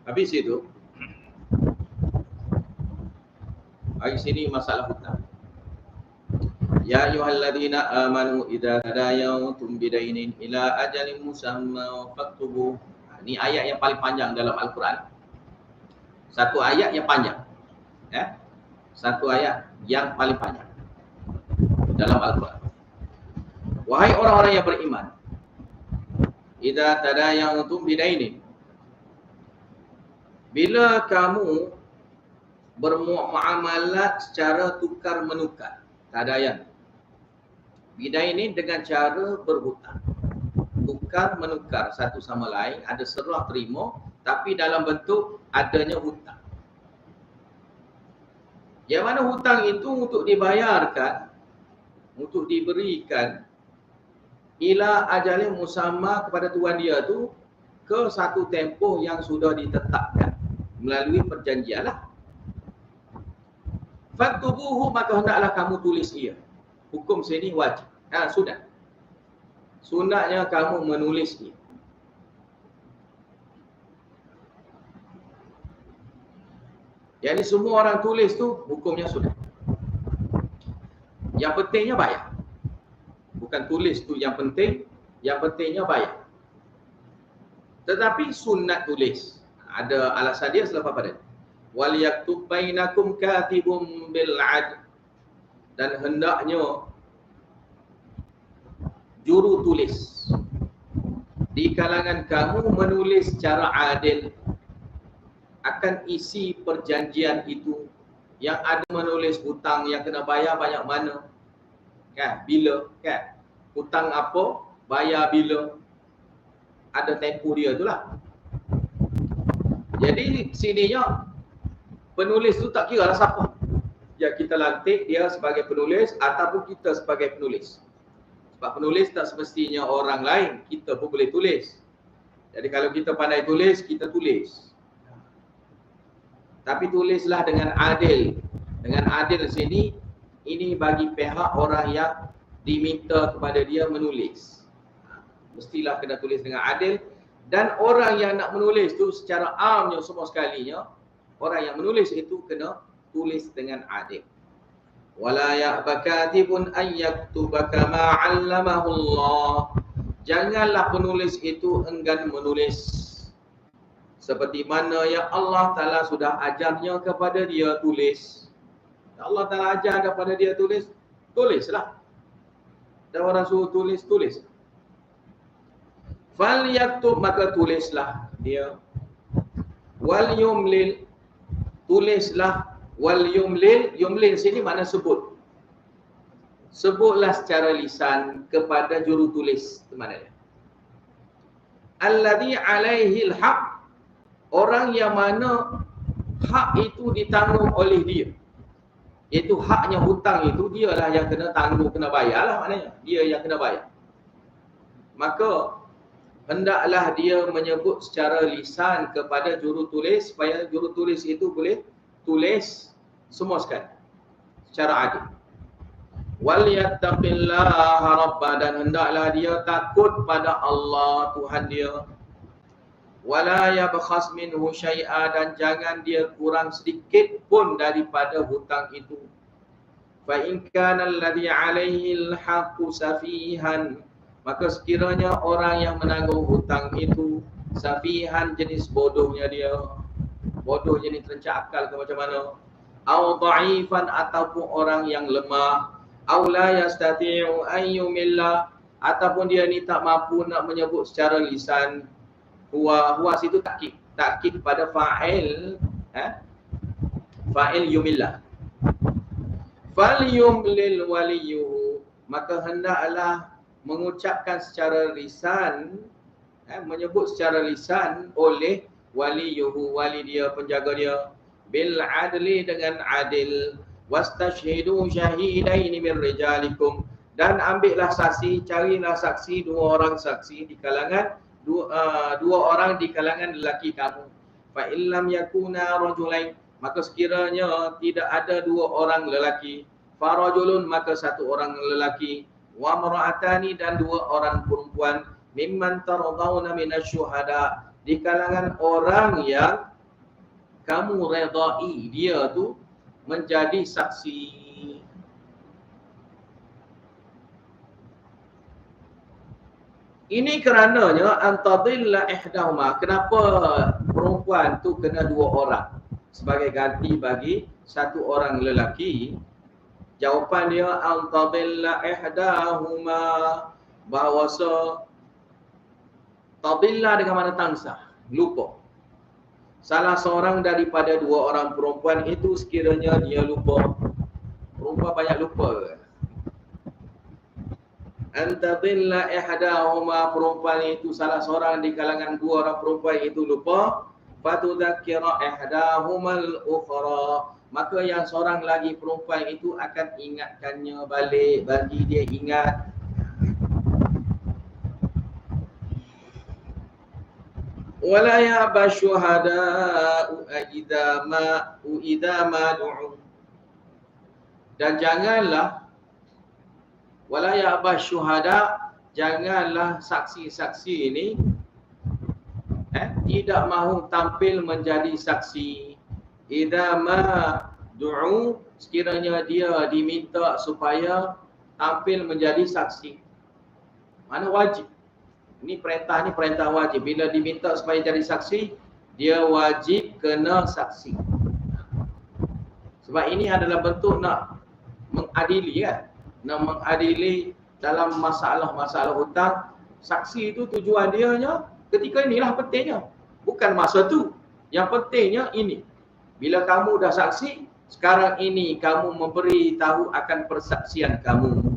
Habis itu, hari sini masalah hutang. Ya ayyuhalladzina amanu idza tadayantum bidainin ila ajalin musamma faktubuh. Ini ayat yang paling panjang dalam Al-Quran. Satu ayat yang panjang. Satu ayat yang paling panjang dalam Al-Quran. Wahai orang-orang yang beriman, idza tadayantum bidainin, bila kamu bermuamalat secara tukar menukar, tadayan. Bidain ini dengan cara berhutang. Tukar menukar satu sama lain, ada serah terima, tapi dalam bentuk adanya hutang. Yang mana hutang itu untuk dibayarkan, untuk diberikan ila ajalin musamma kepada tuan dia tu ke satu tempoh yang sudah ditetapkan melalui perjanjian lah. Faktubuhu, maka hendaklah kamu tulis ia. Hukum sini wajib. Sunat. Sunatnya kamu menulis ia. Jadi semua orang tulis tu hukumnya sunat. Yang pentingnya bayar. Bukan tulis tu yang penting, yang pentingnya bayar. Tetapi sunat tulis. Ada alasan dia selepas pada. Wal yaktub bainakum katibun bil adl, dan hendaknya juru tulis di kalangan kamu menulis secara adil akan isi perjanjian itu. Yang ada menulis hutang yang kena bayar banyak mana, kan, bila, kan, hutang apa, bayar bila, ada tempoh dia tu lah. Jadi sininya penulis tu tak kira lah siapa. Ya, kita lantik dia sebagai penulis ataupun kita sebagai penulis. Sebab penulis tak semestinya orang lain, kita pun boleh tulis. Jadi kalau kita pandai tulis, kita tulis. Tapi tulislah dengan adil. Dengan adil sini, ini bagi pihak orang yang diminta kepada dia menulis. Mestilah kena tulis dengan adil. Dan orang yang nak menulis tu secara amnya semua sekalinya, orang yang menulis itu kena tulis dengan adil. Wala ya'ba katibun an yaktuba kama 'allamahu Allah. Janganlah penulis itu enggan menulis seperti mana yang Allah Ta'ala sudah ajarnya kepada dia tulis. Allah Ta'ala ajar kepada dia tulis, tulislah. Dan orang suruh tulis, tulis. Fal yaktub, maka tulislah dia. Wal yumlil, tulislah Wal yumlil sini makna sebut. Sebutlah secara lisan kepada jurutulis. Itu maknanya. Alladhi alaihi al-haq, orang yang mana hak itu ditanggung oleh dia. Iaitu haknya hutang itu dialah yang kena tanggung, kena bayar lah maknanya. Dia yang kena bayar. Maka hendaklah dia menyebut secara lisan kepada jurutulis supaya jurutulis itu boleh tulis semua sekali secara adil. Wal yattaqillaha rabba, dan hendaklah dia takut pada Allah Tuhan dia. Wala yabkhas minhu syai'a, dan jangan dia kurang sedikit pun daripada hutang itu. Fa in kana alladhi 'alaihi al-haqqu safihan, maka sekiranya orang yang menanggung hutang itu safihan, jenis bodohnya dia, bodoh jenis terencah akal ke macam mana, au dha'ifan, ataupun orang yang lemah, au la yastati'u an yumilla, ataupun dia ni tak mampu nak menyebut secara lisan. Huwa situ takkid pada fa'il, fa'il yumilla. Fal yumlil waliyuhu, maka hendaklah mengucapkan secara lisan, menyebut secara lisan oleh waliyuhu, wali dia, penjaga dia, bil adli, dengan adil, wastashhidu syahidaini min rijalikum, dan ambillah saksi, carilah saksi, dua orang saksi di kalangan dua orang di kalangan lelaki kamu. Fa illam yakuna rajulain, maka sekiranya tidak ada dua orang lelaki, farajulun, maka satu orang lelaki, wa mar'atani, dan dua orang perempuan, mimman tardawna minasyuhada, di kalangan orang yang kamu redai dia tu menjadi saksi. Ini kerananya antadilla ihdahuma, kenapa perempuan tu kena dua orang sebagai ganti bagi satu orang lelaki? Jawapan dia antadilla ihdahuma, bahawasa tadilla dengan mana tansah, lupa. Salah seorang daripada dua orang perempuan itu sekiranya dia lupa. Perempuan banyak lupa. Antadilla ihdahuma, perempuan itu salah seorang di kalangan dua orang perempuan itu lupa, fatudzakkira ihdahumal ukhra, maka yang seorang lagi perempuan itu akan ingatkannya balik, bagi dia ingat. Wala ya'ba syuhada'u idza ma du'u, dan janganlah, wala ya'ba syuhada, janganlah saksi-saksi ini tidak mahu tampil menjadi saksi. Idza ma du'u, sekiranya dia diminta supaya tampil menjadi saksi. Mana wajib. Ini perintah wajib. Bila diminta supaya jadi saksi, dia wajib kena saksi. Sebab ini adalah bentuk nak mengadili, kan? Nak mengadili dalam masalah-masalah hutang. Saksi itu tujuan dia ketika inilah pentingnya. Bukan masa tu. Yang pentingnya ini. Bila kamu dah saksi, sekarang ini kamu memberi tahu akan persaksian kamu.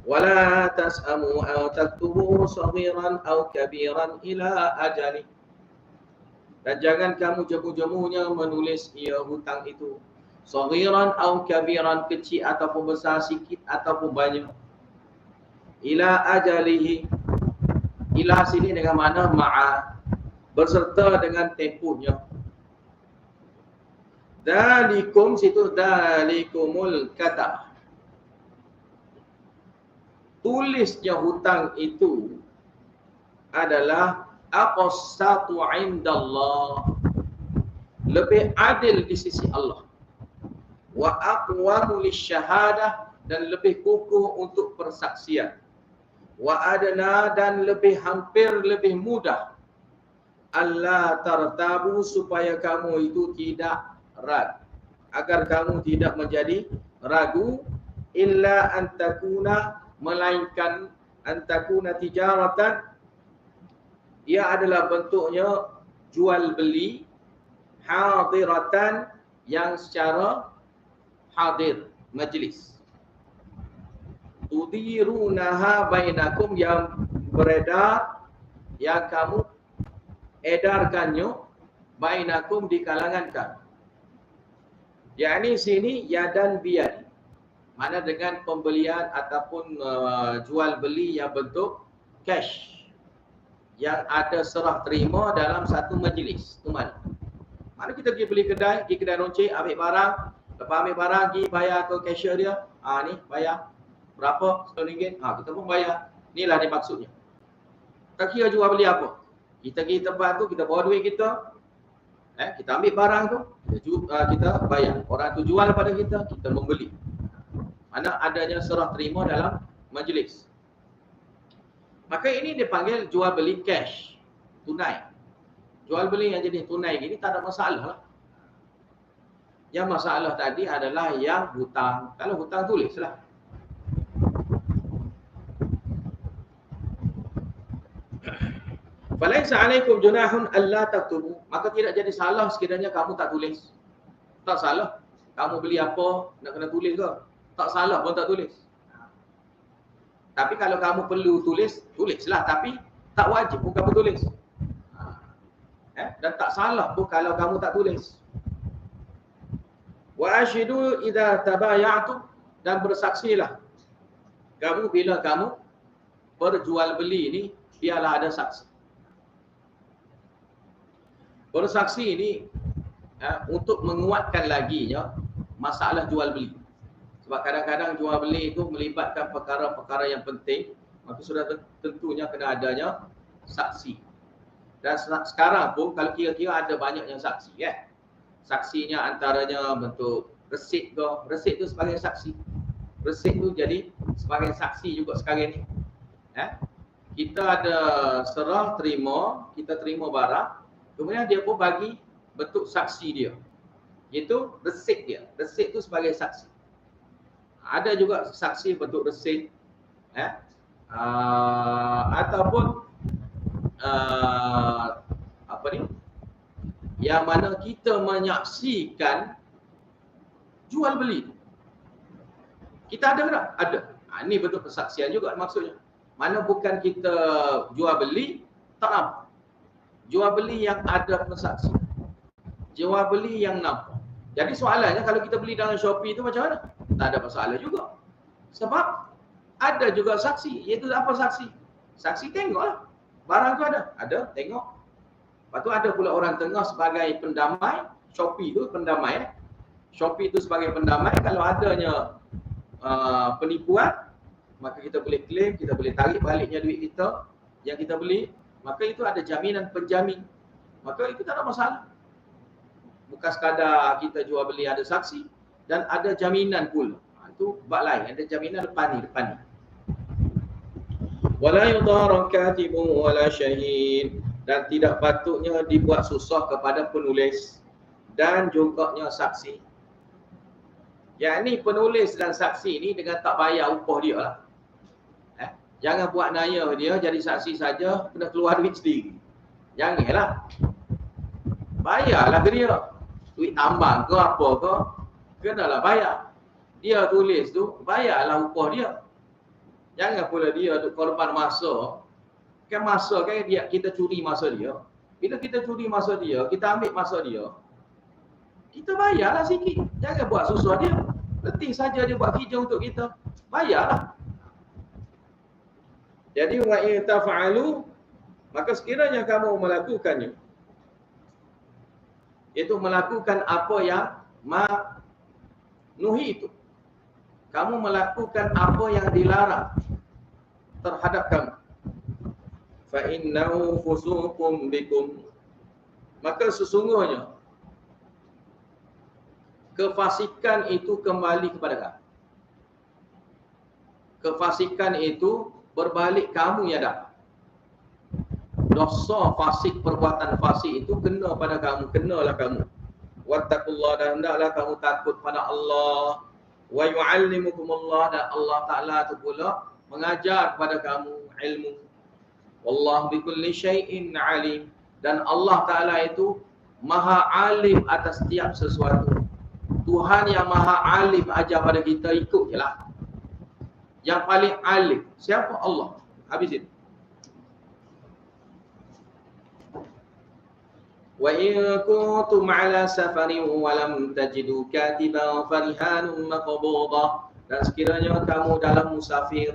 Wala tas'amu aw taktubu saghiran aw kabiran ila ajali, dan jangan kamu jemu-jemunya menulis ia hutang itu, saghiran aw kabiran, kecil ataupun besar, sikit ataupun banyak, ila ajalihi, ila sini dengan makna ma'a, berserta dengan tempohnya. Dalikum, situ dalikumul kata, tulisnya hutang itu adalah aqsatu indallah, lebih adil di sisi Allah, wa aqwamu lisyahadah, dan lebih kukuh untuk persaksian, wa adna, dan lebih hampir, lebih mudah, alla tartabu, supaya kamu itu tidak ragu, agar kamu tidak menjadi ragu, illa antakuna, melainkan antakuna tijaratan, ia adalah bentuknya jual beli, hadiratan, yang secara hadir majlis. Tudirunaha bainakum, yang beredar, yang kamu edarkannya bainakum di kalangan kamu. Yakni sini yadan biyad, mana dengan pembelian ataupun jual beli yang bentuk cash, yang ada serah terima dalam satu majlis. Tu mana? Mana kita pergi beli kedai, pergi kedai runcit, ambil barang, lepas ambil barang, pergi bayar ke cashier dia. Ni bayar berapa? RM10. Kita pun bayar. Inilah dia maksudnya. Tak kira jual beli apa. Kita pergi tempat tu, kita bawa duit kita, kita ambil barang tu, kita bayar. Orang tu jual pada kita, kita membeli. Mana adanya serah terima dalam majlis. Maka ini dipanggil jual beli cash, tunai. Jual beli yang jenis tunai gini tak ada masalah lah. Yang masalah tadi adalah yang hutang. Kalau hutang tulislah. Falaisa alaikum junahun alla taktubu. Maka tidak jadi salah sekiranya kamu tak tulis. Tak salah. Kamu beli apa nak kena tulis ke? Tak salah pun tak tulis. Tapi kalau kamu perlu tulis, tulislah. Tapi tak wajib pun kamu tulis. Dan tak salah pun kalau kamu tak tulis. Wa ashidu idza tabaya'tum, dan bersaksilah kamu bila kamu berjual beli ni, biarlah ada saksi. Bersaksi ini untuk menguatkan lagi masalah jual beli. Sebab kadang-kadang jual beli itu melibatkan perkara-perkara yang penting, maka sudah tentunya kena adanya saksi. Dan sekarang pun kalau kira-kira ada banyak yang saksi, saksinya antaranya bentuk resit ke. Resit itu sebagai saksi. Resit itu jadi sebagai saksi juga sekarang ni. Kita ada serah terima, kita terima barang, kemudian dia pun bagi bentuk saksi dia. Itu resit dia. Resit itu sebagai saksi. Ada juga saksi bentuk resit, ataupun yang mana kita menyaksikan jual beli itu. Kita ada tak? Ada. Ini bentuk persaksian juga maksudnya. Mana bukan kita jual beli, tak nampak. Jual beli yang ada persaksi. Jual beli yang nampak. Jadi soalannya, kalau kita beli dalam Shopee itu macam mana? Tak ada masalah juga. Sebab ada juga saksi. Iaitu apa saksi? Saksi tengoklah. Barang tu ada. Ada, tengok. Lepas tu ada pula orang tengah sebagai pendamai. Shopee tu pendamai. Shopee tu sebagai pendamai. Kalau adanya penipuan, maka kita boleh claim, kita boleh tarik baliknya duit kita yang kita beli. Maka itu ada jaminan penjamin. Maka itu tak ada masalah. Bukan sekadar kita jual beli ada saksi, dan ada jaminan pula. Itu bab lain. Ada jaminan depan ni. Wala yudhara katibun wala syahid, dan tidak patutnya dibuat susah kepada penulis dan juga saksi. Yang ni penulis dan saksi ni dengan tak bayar upah dia lah. Jangan buat naya dia jadi saksi saja, kena keluar duit sendiri. Janganlah. Bayarlah ke dia. Duit tambang ke apa ke, kenalah bayar. Dia tulis tu, bayarlah upah dia. Jangan pula dia korban masa. Kan masa kan kita curi masa dia. Bila kita curi masa dia, kita ambil masa dia, kita bayarlah sikit. Jangan buat susah dia. Letih saja dia buat kerja untuk kita. Bayarlah. Jadi wa in taf'alu, maka sekiranya kamu melakukannya, iaitu melakukan apa yang nuhi itu. Kamu melakukan apa yang dilarang terhadap kamu. Fa innahu fusuqum bikum, maka sesungguhnya kefasikan itu kembali kepada kamu. Kefasikan itu berbalik kamu yang dapat. Dosa fasik, perbuatan fasik itu kena pada kamu, kenalah kamu. Wattaqullah, dan hendaklah kamu takut pada Allah. Wa yu'allimukumullah, dan Allah Ta'ala itu pula mengajar kepada kamu ilmu. Wallahu bikulli syai'in alim, dan Allah Ta'ala itu maha alim atas setiap sesuatu. Tuhan yang maha alim ajar pada kita, ikut je lah. Yang paling alim siapa? Allah. Habis itu. Wa in kuntum ala safarin wa lam tajidu katiban farihanun maqbudah. Dan sekiranya kamu dalam musafir,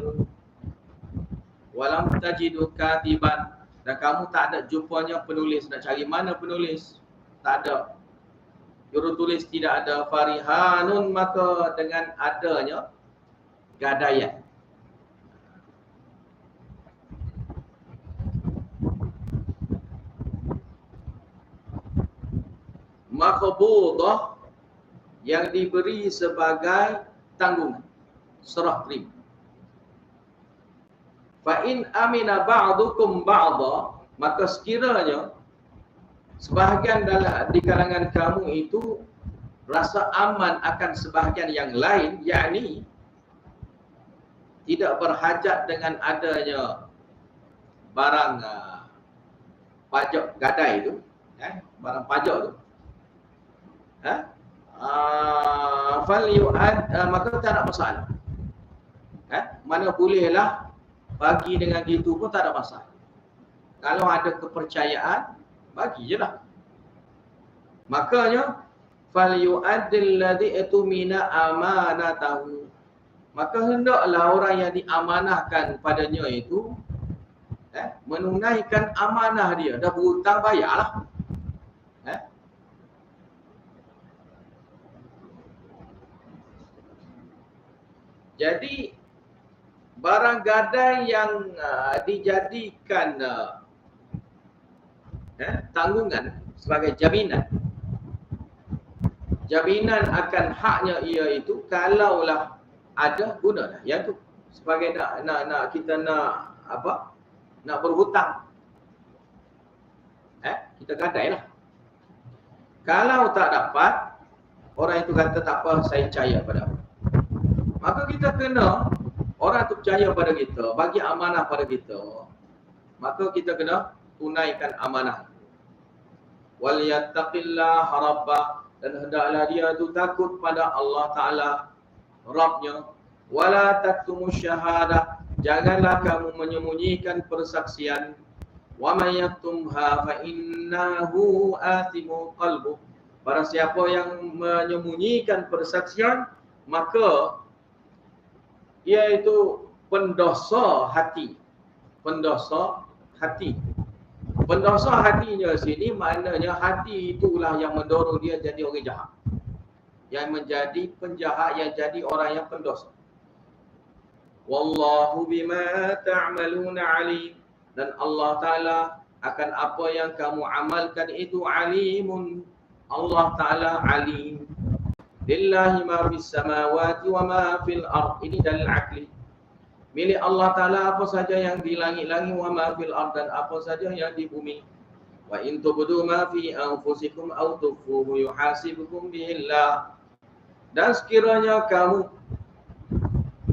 walam tajidu katiban, dan kamu tak ada jumpanya penulis, nak cari mana penulis? Tak ada. Jurutulis tidak ada. Farihanun, maka dengan adanya gadaian. Maqbudah, yang diberi sebagai tanggungan, serah terima. Fa in amina ba'dukum ba'da, maka sekiranya sebahagian di kalangan kamu itu rasa aman akan sebahagian yang lain, yakni tidak berhajat dengan adanya barang pajak gadai itu, barang pajak itu, maka tak ada masalah. Mana bolehlah bagi dengan gitu pun tak ada masalah. Kalau ada kepercayaan, bagi je lah. Makanya falyu'addil ladzi atumina amanatahu, maka hendaklah orang yang diamanahkan padanya itu menunaikan amanah dia. Dah berhutang, bayarlah. Jadi barang gadai yang dijadikan tanggungan sebagai jaminan akan haknya ia itu, kalaulah ada guna, yang tu sebagai nak kita nak apa, nak berhutang, kita gadai lah. Kalau tak dapat, orang itu kata tak apa, saya percaya pada apa, maka kita kena, orang tu percaya pada kita, bagi amanah pada kita, maka kita kena tunaikan amanah. Wal yattaqillaha rabbah, dan hendaklah dia tu takut pada Allah Ta'ala, Rabbnya. Wala taktumu syahadah, janganlah kamu menyembunyikan persaksian. Wa man yaktumha fa innahu athimu qalbuh, para siapa yang menyembunyikan persaksian, maka iaitu pendosa hati. Pendosa hati. Pendosa hatinya sini maknanya hati itulah yang mendorong dia jadi orang jahat, yang menjadi penjahat, yang jadi orang yang pendosa. Wallahu bima ta'maluna alim, dan Allah Ta'ala akan apa yang kamu amalkan itu alimun. Allah Ta'ala alim. Lillahi ma fis samawati wa ma fil ard. Ini dalil akli. Milik Allah Ta'ala apa saja yang di langit-langit, wa ma fil ard, dan apa saja yang di bumi. Wa in tubdu ma fi anfusikum aw tukhfuhu yuhasibukum bihillah. Dan sekiranya kamu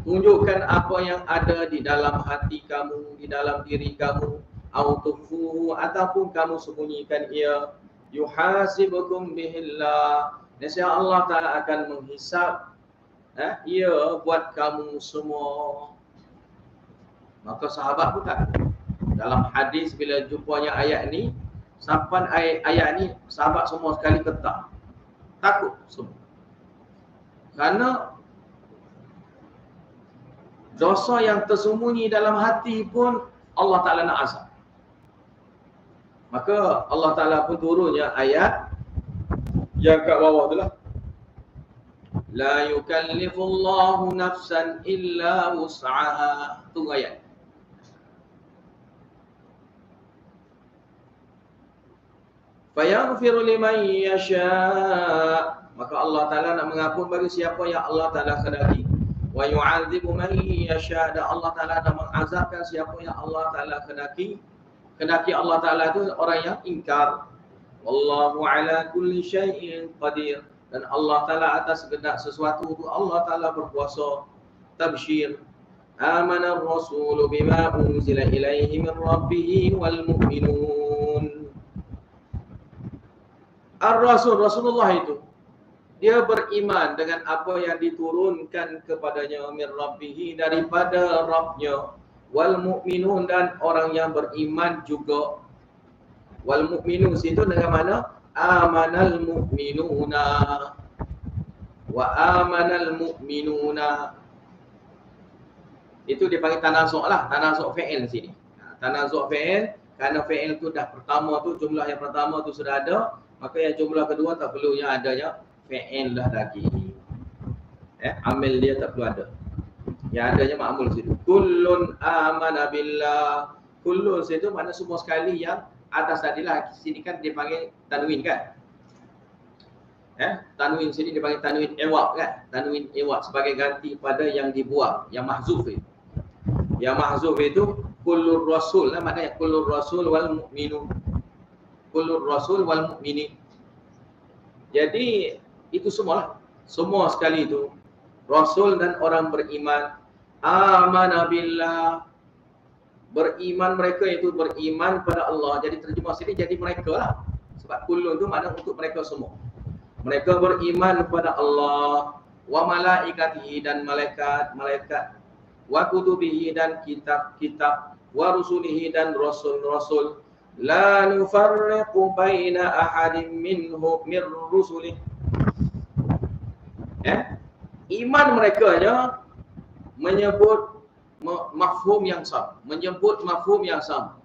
tunjukkan apa yang ada di dalam hati kamu, di dalam diri kamu, aw tukhfuhu, ataupun kamu sembunyikan ia, yuhasibukum bihillah, nescaya Allah Ta'ala akan menghisap ia buat kamu semua. Maka sahabat pun tak, dalam hadis bila jumpanya ayat ni, sampai ayat ni, sahabat semua sekali ketak, takut semua. Kerana dosa yang tersembunyi dalam hati pun Allah Ta'ala nak azab. Maka Allah Ta'ala pun turunnya ayat yang kat bawah tu lah. La yukallifullahu nafsan illa wus'aha. Tu ayat. Fayaghfiru liman yasha'. Maka Allah Ta'ala nak mengampun bagi siapa yang Allah Ta'ala kehendaki. Wa yu'adzibu man yasha'. Dan Allah Ta'ala nak mengazabkan siapa yang Allah Ta'ala kehendaki. Kehendaki Allah Ta'ala itu orang yang ingkar. Wallahu ala kulli syai'in qadir. Dan Allah Ta'ala atas segala sesuatu itu Allah Ta'ala berkuasa. Tabshir. Amana ar-rasulu bima unzila ilaihi min rabbihi wal mu'minun. Ar-Rasul, Rasulullah itu dia beriman dengan apa yang diturunkan kepadanya min rabbihi, daripada Rabbnya, wal mu'minun, dan orang yang beriman juga. Wal mu'minun situ dengan mana? Amanal mu'minuna wa amanal mu'minuna. Itu dipanggil tanazuk lah, tanazuk fi'il sini. Tanazuk fi'il, kerana fi'il tu dah pertama tu, jumlah yang pertama tu sudah ada, maka yang jumlah kedua tak perlu yang adanya fi'il lah lagi. Amil dia tak perlu ada. Yang adanya ma'mul situ. Kullun amana billah. Kullun situ mana semua sekali yang atas tadilah. Sini kan dipanggil tanwin kan. Tanwin sini dipanggil tanwin iwab kan. Tanwin iwab sebagai ganti pada yang dibuang, yang mahzuf itu. Yang mahzuf itu kullur rasul lah, maknanya kullur rasul wal mu'minun. Kullur rasul wal mu'minin. Jadi itu semualah. Semua sekali itu. Rasul dan orang beriman. Amana billah. Beriman mereka itu beriman pada Allah. Jadi terjemah sini jadi mereka lah. Sebab kullun itu makna untuk mereka semua. Mereka beriman kepada Allah. Wa malaikatihi, dan malaikat. Wa kutubihi, dan kitab-kitab. Wa rusulihi, dan rasul-rasul. La nufarriqu baina ahadin minhu min rusulih. Iman mereka nya menyebut mafhum yang sama, menyebut mafhum yang sama.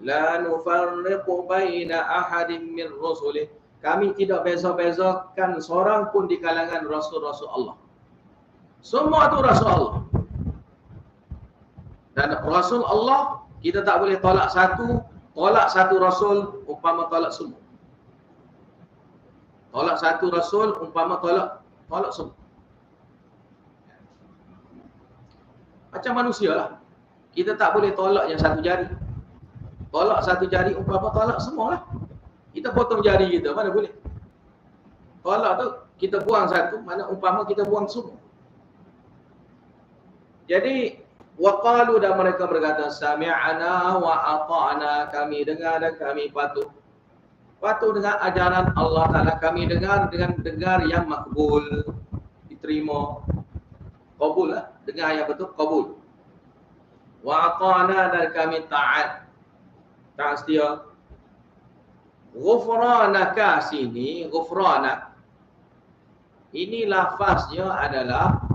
La nufarriqu baina ahadin min rusulih. Kami tidak beza-bezakan seorang pun di kalangan rasul-rasul Allah. Semua itu rasul Allah. Dan rasul Allah kita tak boleh tolak satu rasul umpama tolak semua. Tolak satu rasul umpama tolak semua. Macam manusia lah. Kita tak boleh tolak yang satu jari. Tolak satu jari umpama tolak semua lah. Kita potong jari kita, mana boleh. Tolak tu kita buang satu, mana umpama kita buang semua. Jadi waqalu, dan mereka berkata sami'ana wa ata'na, kami dengar dan kami patuh. Patuh dengan ajaran Allah Ta'ala, kami dengar dengan dengar yang makbul, diterima. Qabul lah, dengar yang betul, qabul. Wa ata'na, dan kami taat. Taat setia. Ghufranaka sini, ghufranak, ini lafaznya adalah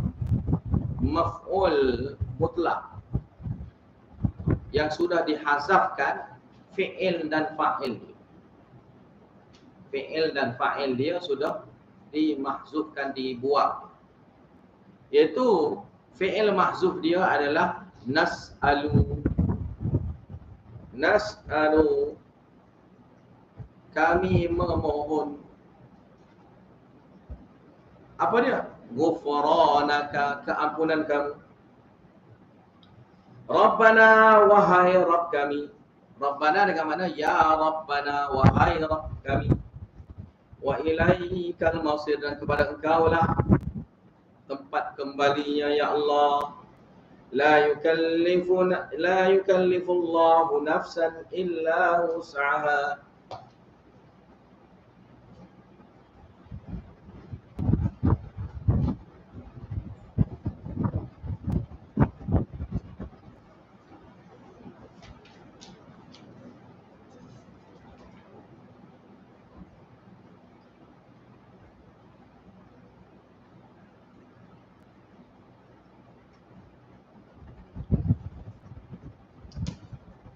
maf'ul mutlak yang sudah dihazafkan fi'il dan fa'il. Fi'il dan fa'il dia sudah dimahzufkan, dibuang. Iaitu fi'il mahzuf dia adalah nas'alu. Nas'alu, kami memohon. Apa dia? Ghufranaka, keampunan kamu. Rabbana, wahai Rabb kami. Rabbana dengan mana? Ya Rabbana, wahai Rabb kami. Wa ilaikal masir, dan kepada engkau lah tempat kembalinya ya Allah. La yukallifullahu nafsan illa wus'aha.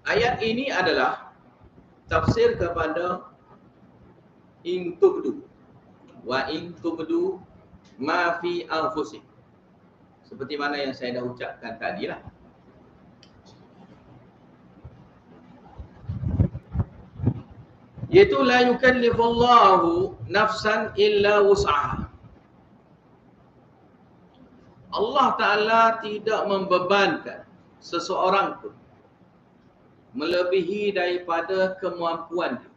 Ayat ini adalah tafsir kepada in tubdu wa in tubdu ma fi anfusikum. Seperti mana yang saya dah ucapkan tadi lah. Iaitu la yukallifullahu nafsan illa wus'aha. Allah Ta'ala tidak membebankan seseorang pun melebihi daripada kemampuan dia.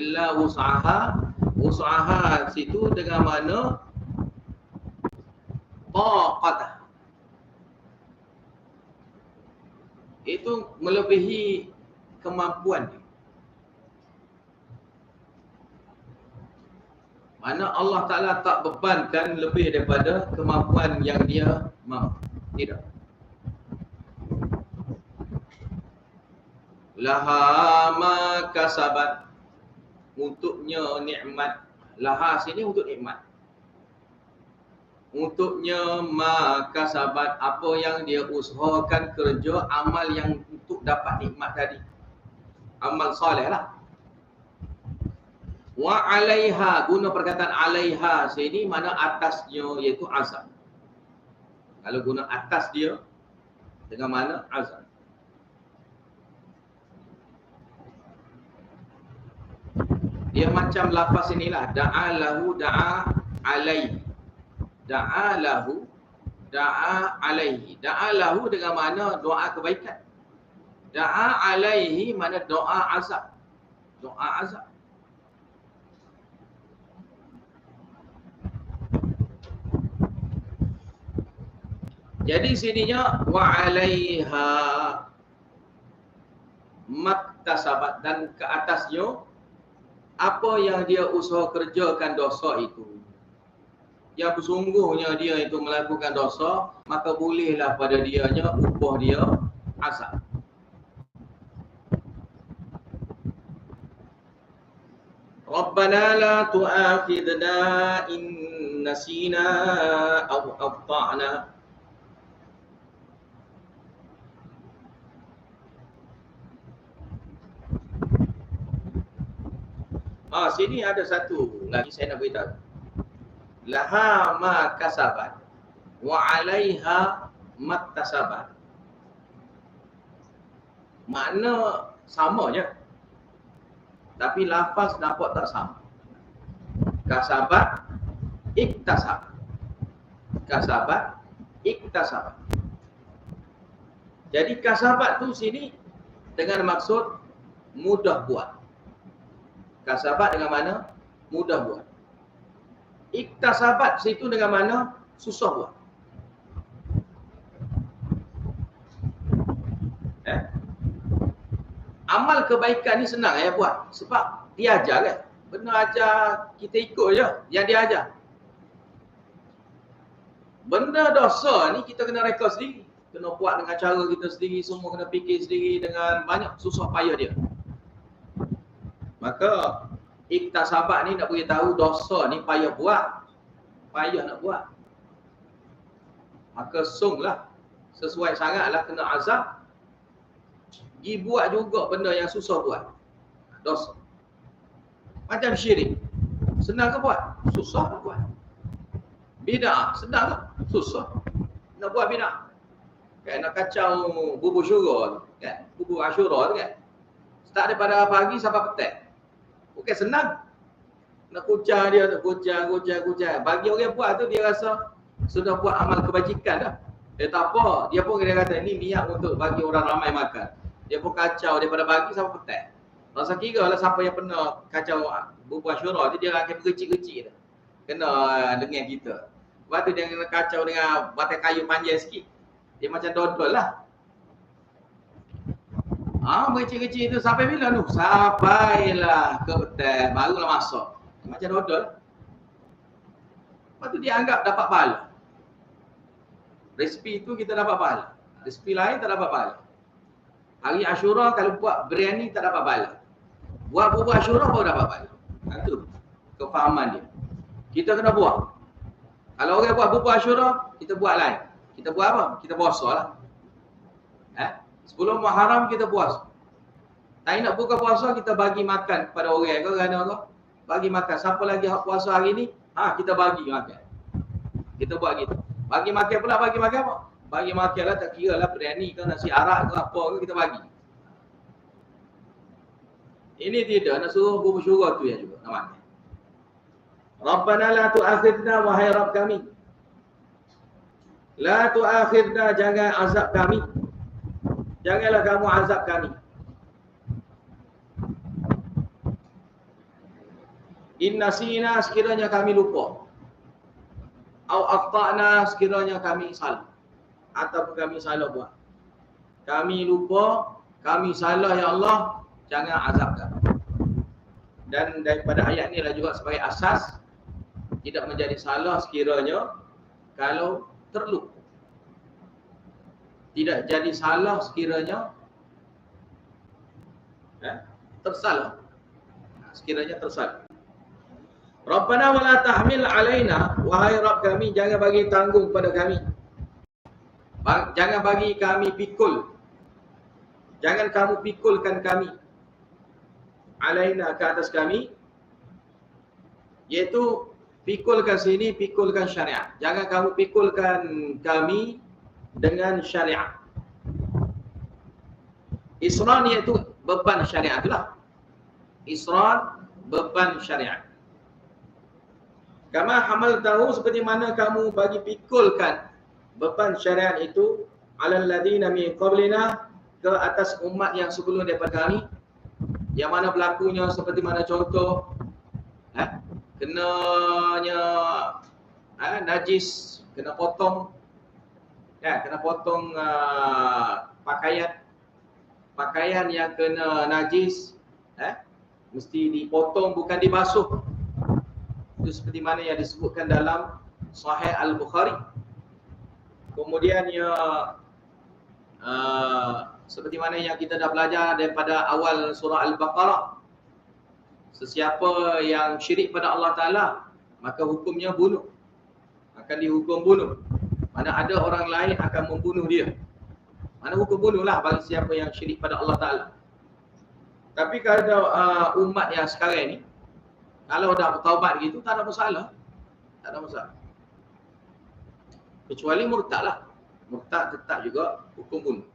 Illa wus'aha. Wus'aha situ dengan mana? Taqatah. Itu melebihi kemampuan dia. Mana Allah Ta'ala tak bebankan lebih daripada kemampuan yang dia mampu. Tidak. Laha ma kasabat, untuknya nikmat. Laha sini untuk nikmat. Untuknya ma kasabat, apa yang dia usahakan kerja, amal yang untuk dapat nikmat tadi. Amal soleh lah. Wa alaiha, guna perkataan alaiha sini mana atasnya, iaitu azab. Kalau guna atas dia, dengan mana azab. Dia macam lafaz inilah, da'a lahu, da'a alaihi. Da'a lahu, da'a alaihi. Da'a lahu dengan mana doa kebaikan. Da'a alaihi mana doa azab. Doa azab. Jadi sininya wa alaiha maktasabat, dan ke atasnya apa yang dia usaha kerjakan dosa itu. Yang bersungguhnya dia itu melakukan dosa, maka bolehlah pada dianya upah dia azab. Rabbana la tu'akhidna in nasina aw akhtana. Sini ada satu lagi saya nak beritahu. Laha ma kasabat wa alaiha maktasabat. Makna sama je, tapi lafaz nampak tak sama. Kasabat, iktasab. Kasabat, iktasab. Jadi kasabat tu sini dengan maksud mudah buat. Kasabat dengan mana? Mudah buat. Iktasabat situ dengan mana? Susah buat. Amal kebaikan ni senang buat. Sebab dia ajar kan. Benar ajar, kita ikut je yang dia ajar. Benda dosa ni kita kena rekod sendiri. Kena buat dengan cara kita sendiri. Semua kena fikir sendiri dengan banyak susah payah dia. Maka iktasabat ni nak bagi tahu dosa ni payah buat. Payah nak buat. Maka sunglah. Sesuai sangatlah kena azab. Pergi buat juga benda yang susah buat. Dosa. Macam syirik. Senang ke buat? Susah nak buat. Bid'ah. Senang ke? Susah. Nak buat bid'ah. Kan nak kacau bubur syurga tu. Kan? Bubur Asyura tu kan. Start daripada pagi sampai petang. Bukan senang. Nak kucar dia tu. Kucar. Bagi orang buat tu dia rasa sudah buat amal kebajikan dah. Dia tak apa. Dia pun dia kata ni niat untuk bagi orang ramai makan. Dia pun kacau daripada pagi sampai petang. Rasa kira lah siapa yang pernah kacau bubur Asyura tu dia akan berkecil-kecil dah. Kena dengan kita. Lepas tu dia kena kacau dengan batang kayu panjang sikit. Dia macam dodol lah. Berkecil-kecil tu sampai bila tu? Sampailah ke petang, barulah masuk. Macam dodol. Lepas tu dia anggap dapat pahala. Resipi tu kita dapat pahala. Resipi lain tak dapat pahala. Hari Asyura kalau buat biryani tak dapat pahala. Buat bubur Asyura baru dapat pahala. Itu kefahaman dia. Kita kena buat. Kalau orang buat bubur Asyura, kita buat lain. Kita buat apa? Kita puasa lah. Sebelum Muharram kita puasa. Tak nak buka puasa, kita bagi makan kepada orang ke orang. Bagi makan. Siapa lagi puasa hari ni? Kita bagi makan. Kita buat gitu. Bagi makan pula, bagi makan apa? Bagi makan lah, tak kira lah biryani ke nasi arak ke apa ke kita bagi. Ini tidak, nak suruh bubur syurga tu yang juga nak makan. Rabbana la tu'akhidna, wahai Rabb kami. La tu'akhidna, jangan azab kami. Janganlah kamu azab kami. In nasina, sekiranya kami lupa. Au akhtana, sekiranya kami salah. Ataupun kami salah buat. Kami lupa, kami salah ya Allah, jangan azab kami. Dan daripada ayat ni lah juga sebagai asas Tidak menjadi salah sekiranya kalau terlupa. Tidak jadi salah sekiranya tersalah. Sekiranya tersalah. Rabbana wala tahmil alaina, wahai Rabb kami, jangan bagi tanggung pada kami. Jangan bagi kami pikul. Jangan kamu pikulkan kami. Alaina, ke atas kami. Iaitu pikulkan sini, pikulkan syariat. Jangan kamu pikulkan kami dengan syariat. Isran iaitu beban syariat itulah. Isran, beban syariat. Kama hamal tahu, seperti mana kamu bagi pikulkan beban syariat itu alal ladina min qablina, ke atas umat yang sebelum daripada kami. Yang mana berlakunya seperti mana contoh, kenanya najis, kena potong, kena potong pakaian yang kena najis, mesti dipotong, bukan dibasuh. Itu seperti mana yang disebutkan dalam Sahih Al-Bukhari. Kemudian seperti mana yang kita dah belajar daripada awal surah Al-Baqarah, sesiapa yang syirik pada Allah Ta'ala, maka hukumnya bunuh, akan dihukum bunuh. Mana ada orang lain akan membunuh dia, mana hukum bunuhlah bagi siapa yang syirik pada Allah Ta'ala. Tapi kalau umat yang sekarang ni, kalau dah bertaubat gitu, tak ada masalah. Tak ada masalah. Kecuali murtad lah. Murtad tetap juga hukum bunuh.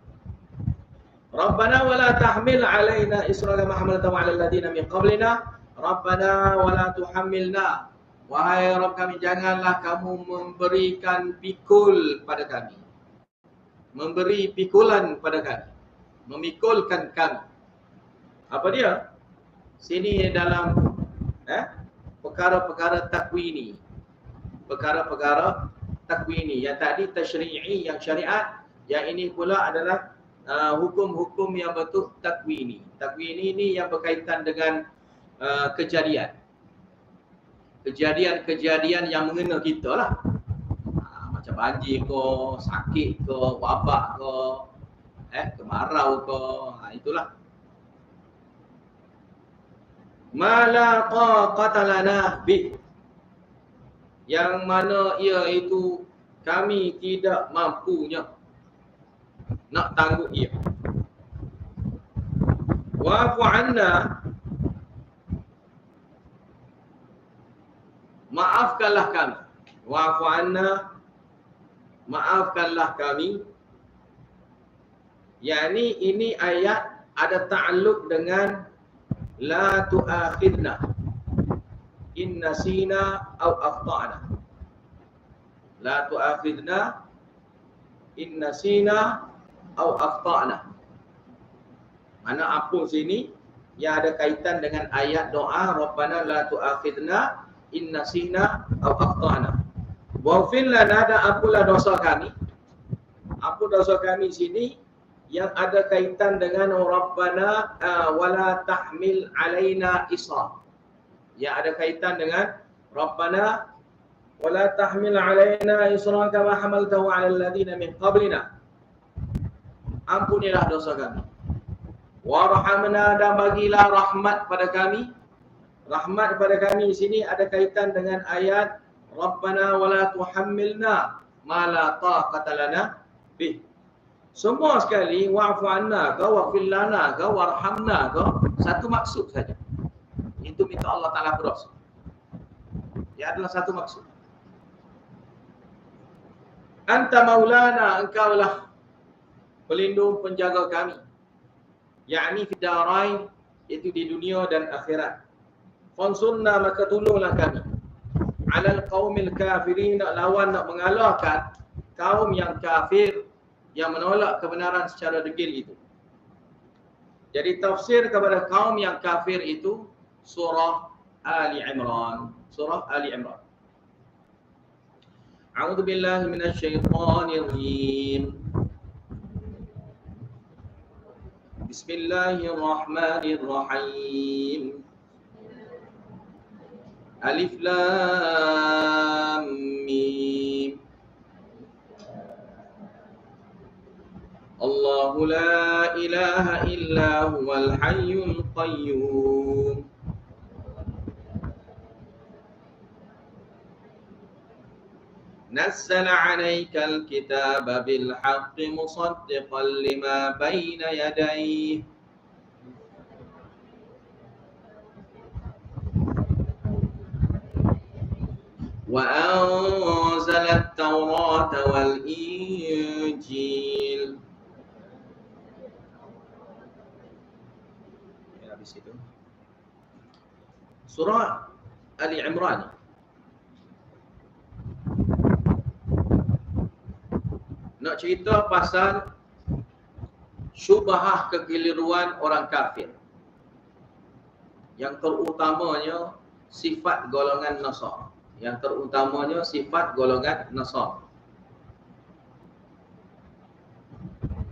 Rabbana wala tahmil alaina isra kama hamaltahu 'alal ladina min qablina. Rabbana wala tuhammilna. Wahai Rabb kami, janganlah kamu memberikan pikul pada kami. Memberi pikulan pada kami. Memikulkan kami. Apa dia? Sini dalam perkara-perkara takwini. Perkara-perkara takwini. Yang tadi tasyri'i, yang syariat. Yang ini pula adalah hukum-hukum yang bentuk takwini. Takwini ini yang berkaitan dengan kejadian. Kejadian-kejadian yang mengena kita lah. Macam banjir ke, sakit ke, wabak ke, kemarau ke, itulah. Ma la taqata lana bih, yang mana ia itu kami tidak mampunya nak tangguh ia. Wa'fu anna, maafkanlah kami. Wa'fu anna, maafkanlah kami. Yani ini ayat ada ta'alluq dengan la tu'akhidna in nasina aw akhtana. La tu'akhidna in nasina aw akhtana. Mana ampun sini yang ada kaitan dengan ayat doa Rabbana la tu'akhidna in nasina aw akhtana. Waghfir lana, dan ampunlah dosa kami. Ampun dosa kami sini yang ada kaitan dengan Rabbana wala tahmil alaina isra. Yang ada kaitan dengan Rabbana wala tahmil alaina isra kama hamaltahu 'alal ladina min qablina. Ampunilah dosa kami. Warhamna, dan bagilah rahmat pada kami. Rahmat pada kami di sini ada kaitan dengan ayat Rabbana wala tuhammilna ma la taqata lana bih. Semua sekali, wa'fu anna ke, wa'fil lana ke, warhamna ke, satu maksud saja. Itu minta Allah Ta'ala berdosa. Ia adalah satu maksud. Anta maulana, engkaulah pelindung penjaga kami. Yakni fidarain, iaitu di dunia dan akhirat. Fansurna, maka tolonglah kami. Alal qaumil kafirin, nak lawan, nak mengalahkan kaum yang kafir, yang menolak kebenaran secara degil itu. Jadi tafsir kepada kaum yang kafir itu surah Ali Imran. Surah Ali Imran. A'udzu billahi minasy syaithanir rajim. Bismillahirrahmanirrahim. Alif Lam Mim. Allahu la ilaha illa huwal hayyul qayyum. نزل عليك الكتاب بالحق مصدقا لما بين يديه وأنزل التوراة والإنجيل. Surah Ali Imran nak cerita pasal syubhah kekeliruan orang kafir, yang terutamanya sifat golongan Nasara. Yang terutamanya sifat golongan Nasara,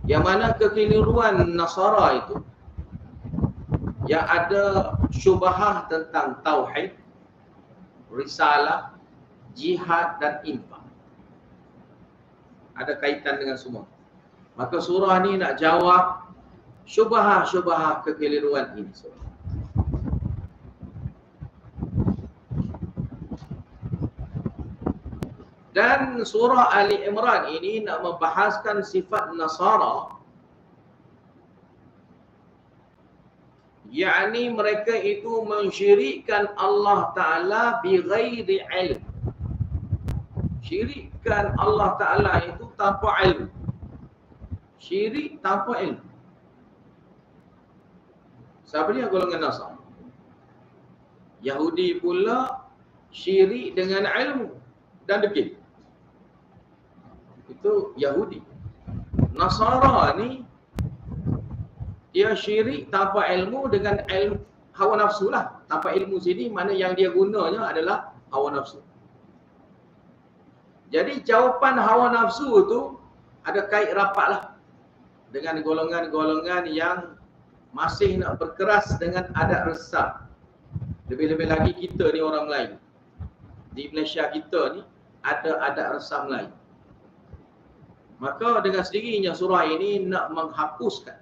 yang mana kekeliruan Nasara itu yang ada syubhah tentang tauhid, risalah, jihad dan infak. Ada kaitan dengan semua. Maka surah ni nak jawab syubhah-syubhah kekeliruan ini. Dan surah Ali Imran ini nak membahaskan sifat Nasara, yakni mereka itu mensyirikkan Allah Ta'ala bi ghairi ilm. Syirikkan Allah Ta'ala itu tanpa ilmu. Syirik tanpa ilmu. Siapa dia golongan Nasara? Yahudi pula syirik dengan ilmu dan degil. Itu Yahudi. Nasara ni dia syirik tanpa ilmu dengan ilmu hawa nafsu lah. Tanpa ilmu sini mana yang dia gunanya adalah hawa nafsu. Jadi jawapan hawa nafsu tu ada kait rapat lah dengan golongan-golongan yang masih nak berkeras dengan adat resam. Lebih-lebih lagi kita ni orang Melayu. Di Malaysia kita ni ada adat resam Melayu. Maka dengan sendirinya surah ini nak menghapuskan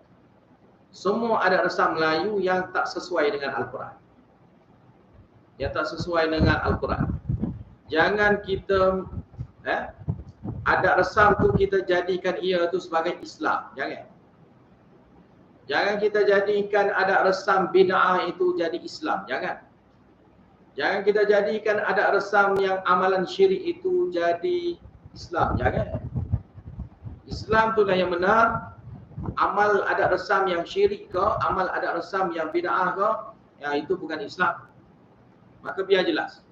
semua adat resam Melayu yang tak sesuai dengan Al-Quran. Yang tak sesuai dengan Al-Quran. Jangan kita adat resam tu kita jadikan ia tu sebagai Islam. Jangan kita jadikan adat resam bid'ah itu jadi Islam. Jangan kita jadikan adat resam yang amalan syirik itu jadi Islam. Islam tu lah yang benar. Amal adat resam yang syirik ke, amal adat resam yang bid'ah ke, yang itu bukan Islam. Maka biar jelas.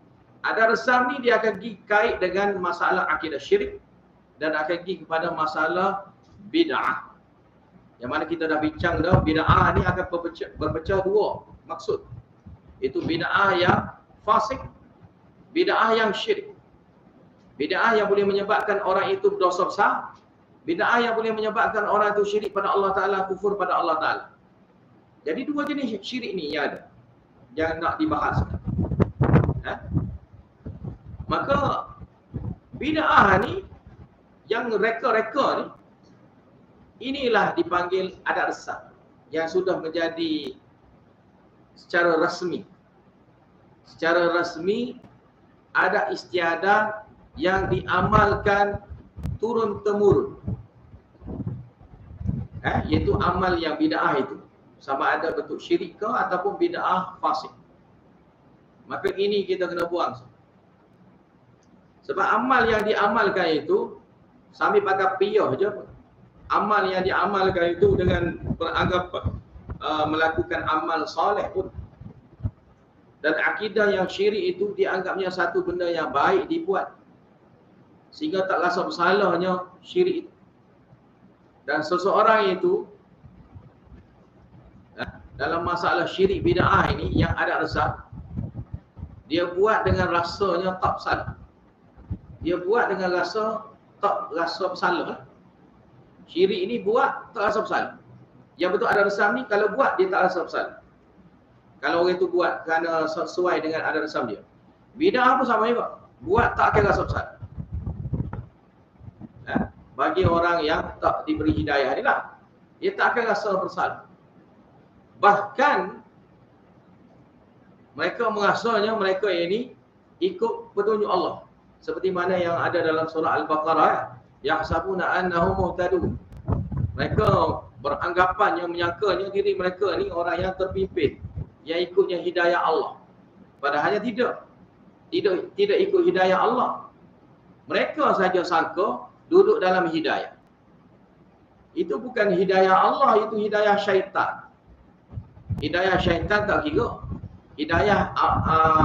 Adat resam ni dia akan kait dengan masalah akidah syirik dan akan pergi kepada masalah bid'ah. Yang mana kita dah bincang dah, bid'ah ni akan berpecah dua maksud. Itu bid'ah yang fasik, bid'ah yang syirik. Bid'ah yang boleh menyebabkan orang itu berdosa besar, bid'ah yang boleh menyebabkan orang itu syirik pada Allah Ta'ala, kufur pada Allah Ta'ala. Jadi dua jenis syirik ni yang ada, yang nak dibahaskan. Maka bid'ah ni, yang reka-reka ni, inilah dipanggil adat resam, yang sudah menjadi secara rasmi. Secara rasmi, adat istiadat yang diamalkan turun-temurun. Iaitu amal yang bid'ah itu. Sama ada bentuk syirik ke ataupun bid'ah fasik. Maka ini kita kena buang. Sebab amal yang diamalkan itu, sambil pakai piyah je pun. Amal yang diamalkan itu dengan beranggap melakukan amal soleh pun. Dan akidah yang syirik itu dianggapnya satu benda yang baik dibuat. Sehingga tak rasa bersalahnya syirik itu. Dan seseorang itu dalam masalah syirik bid'ah ini yang ada resah, dia buat dengan rasanya tak bersalah. Dia buat dengan rasa tak rasa bersalah. Syirik ini buat tak rasa bersalah. Yang betul ada resam ni kalau buat dia tak rasa bersalah. Kalau orang itu buat kerana sesuai dengan adat resam dia. Bid'ah pun sama juga. Buat tak akan rasa besar. Bagi orang yang tak diberi hidayah ni lah, dia tak akan rasa bersalah. Bahkan mereka merasanya mereka ini ikut petunjuk Allah. Seperti mana yang ada dalam surah Al-Baqarah, yahsabuna annahum muhtadun. Mereka beranggapan, yang menyangkanya diri mereka ni orang yang terpimpin, yang ikutnya hidayah Allah. Padahalnya tidak. Tidak ikut hidayah Allah. Mereka saja sangka duduk dalam hidayah. Itu bukan hidayah Allah, itu hidayah syaitan. Hidayah syaitan tak kira. Hidayah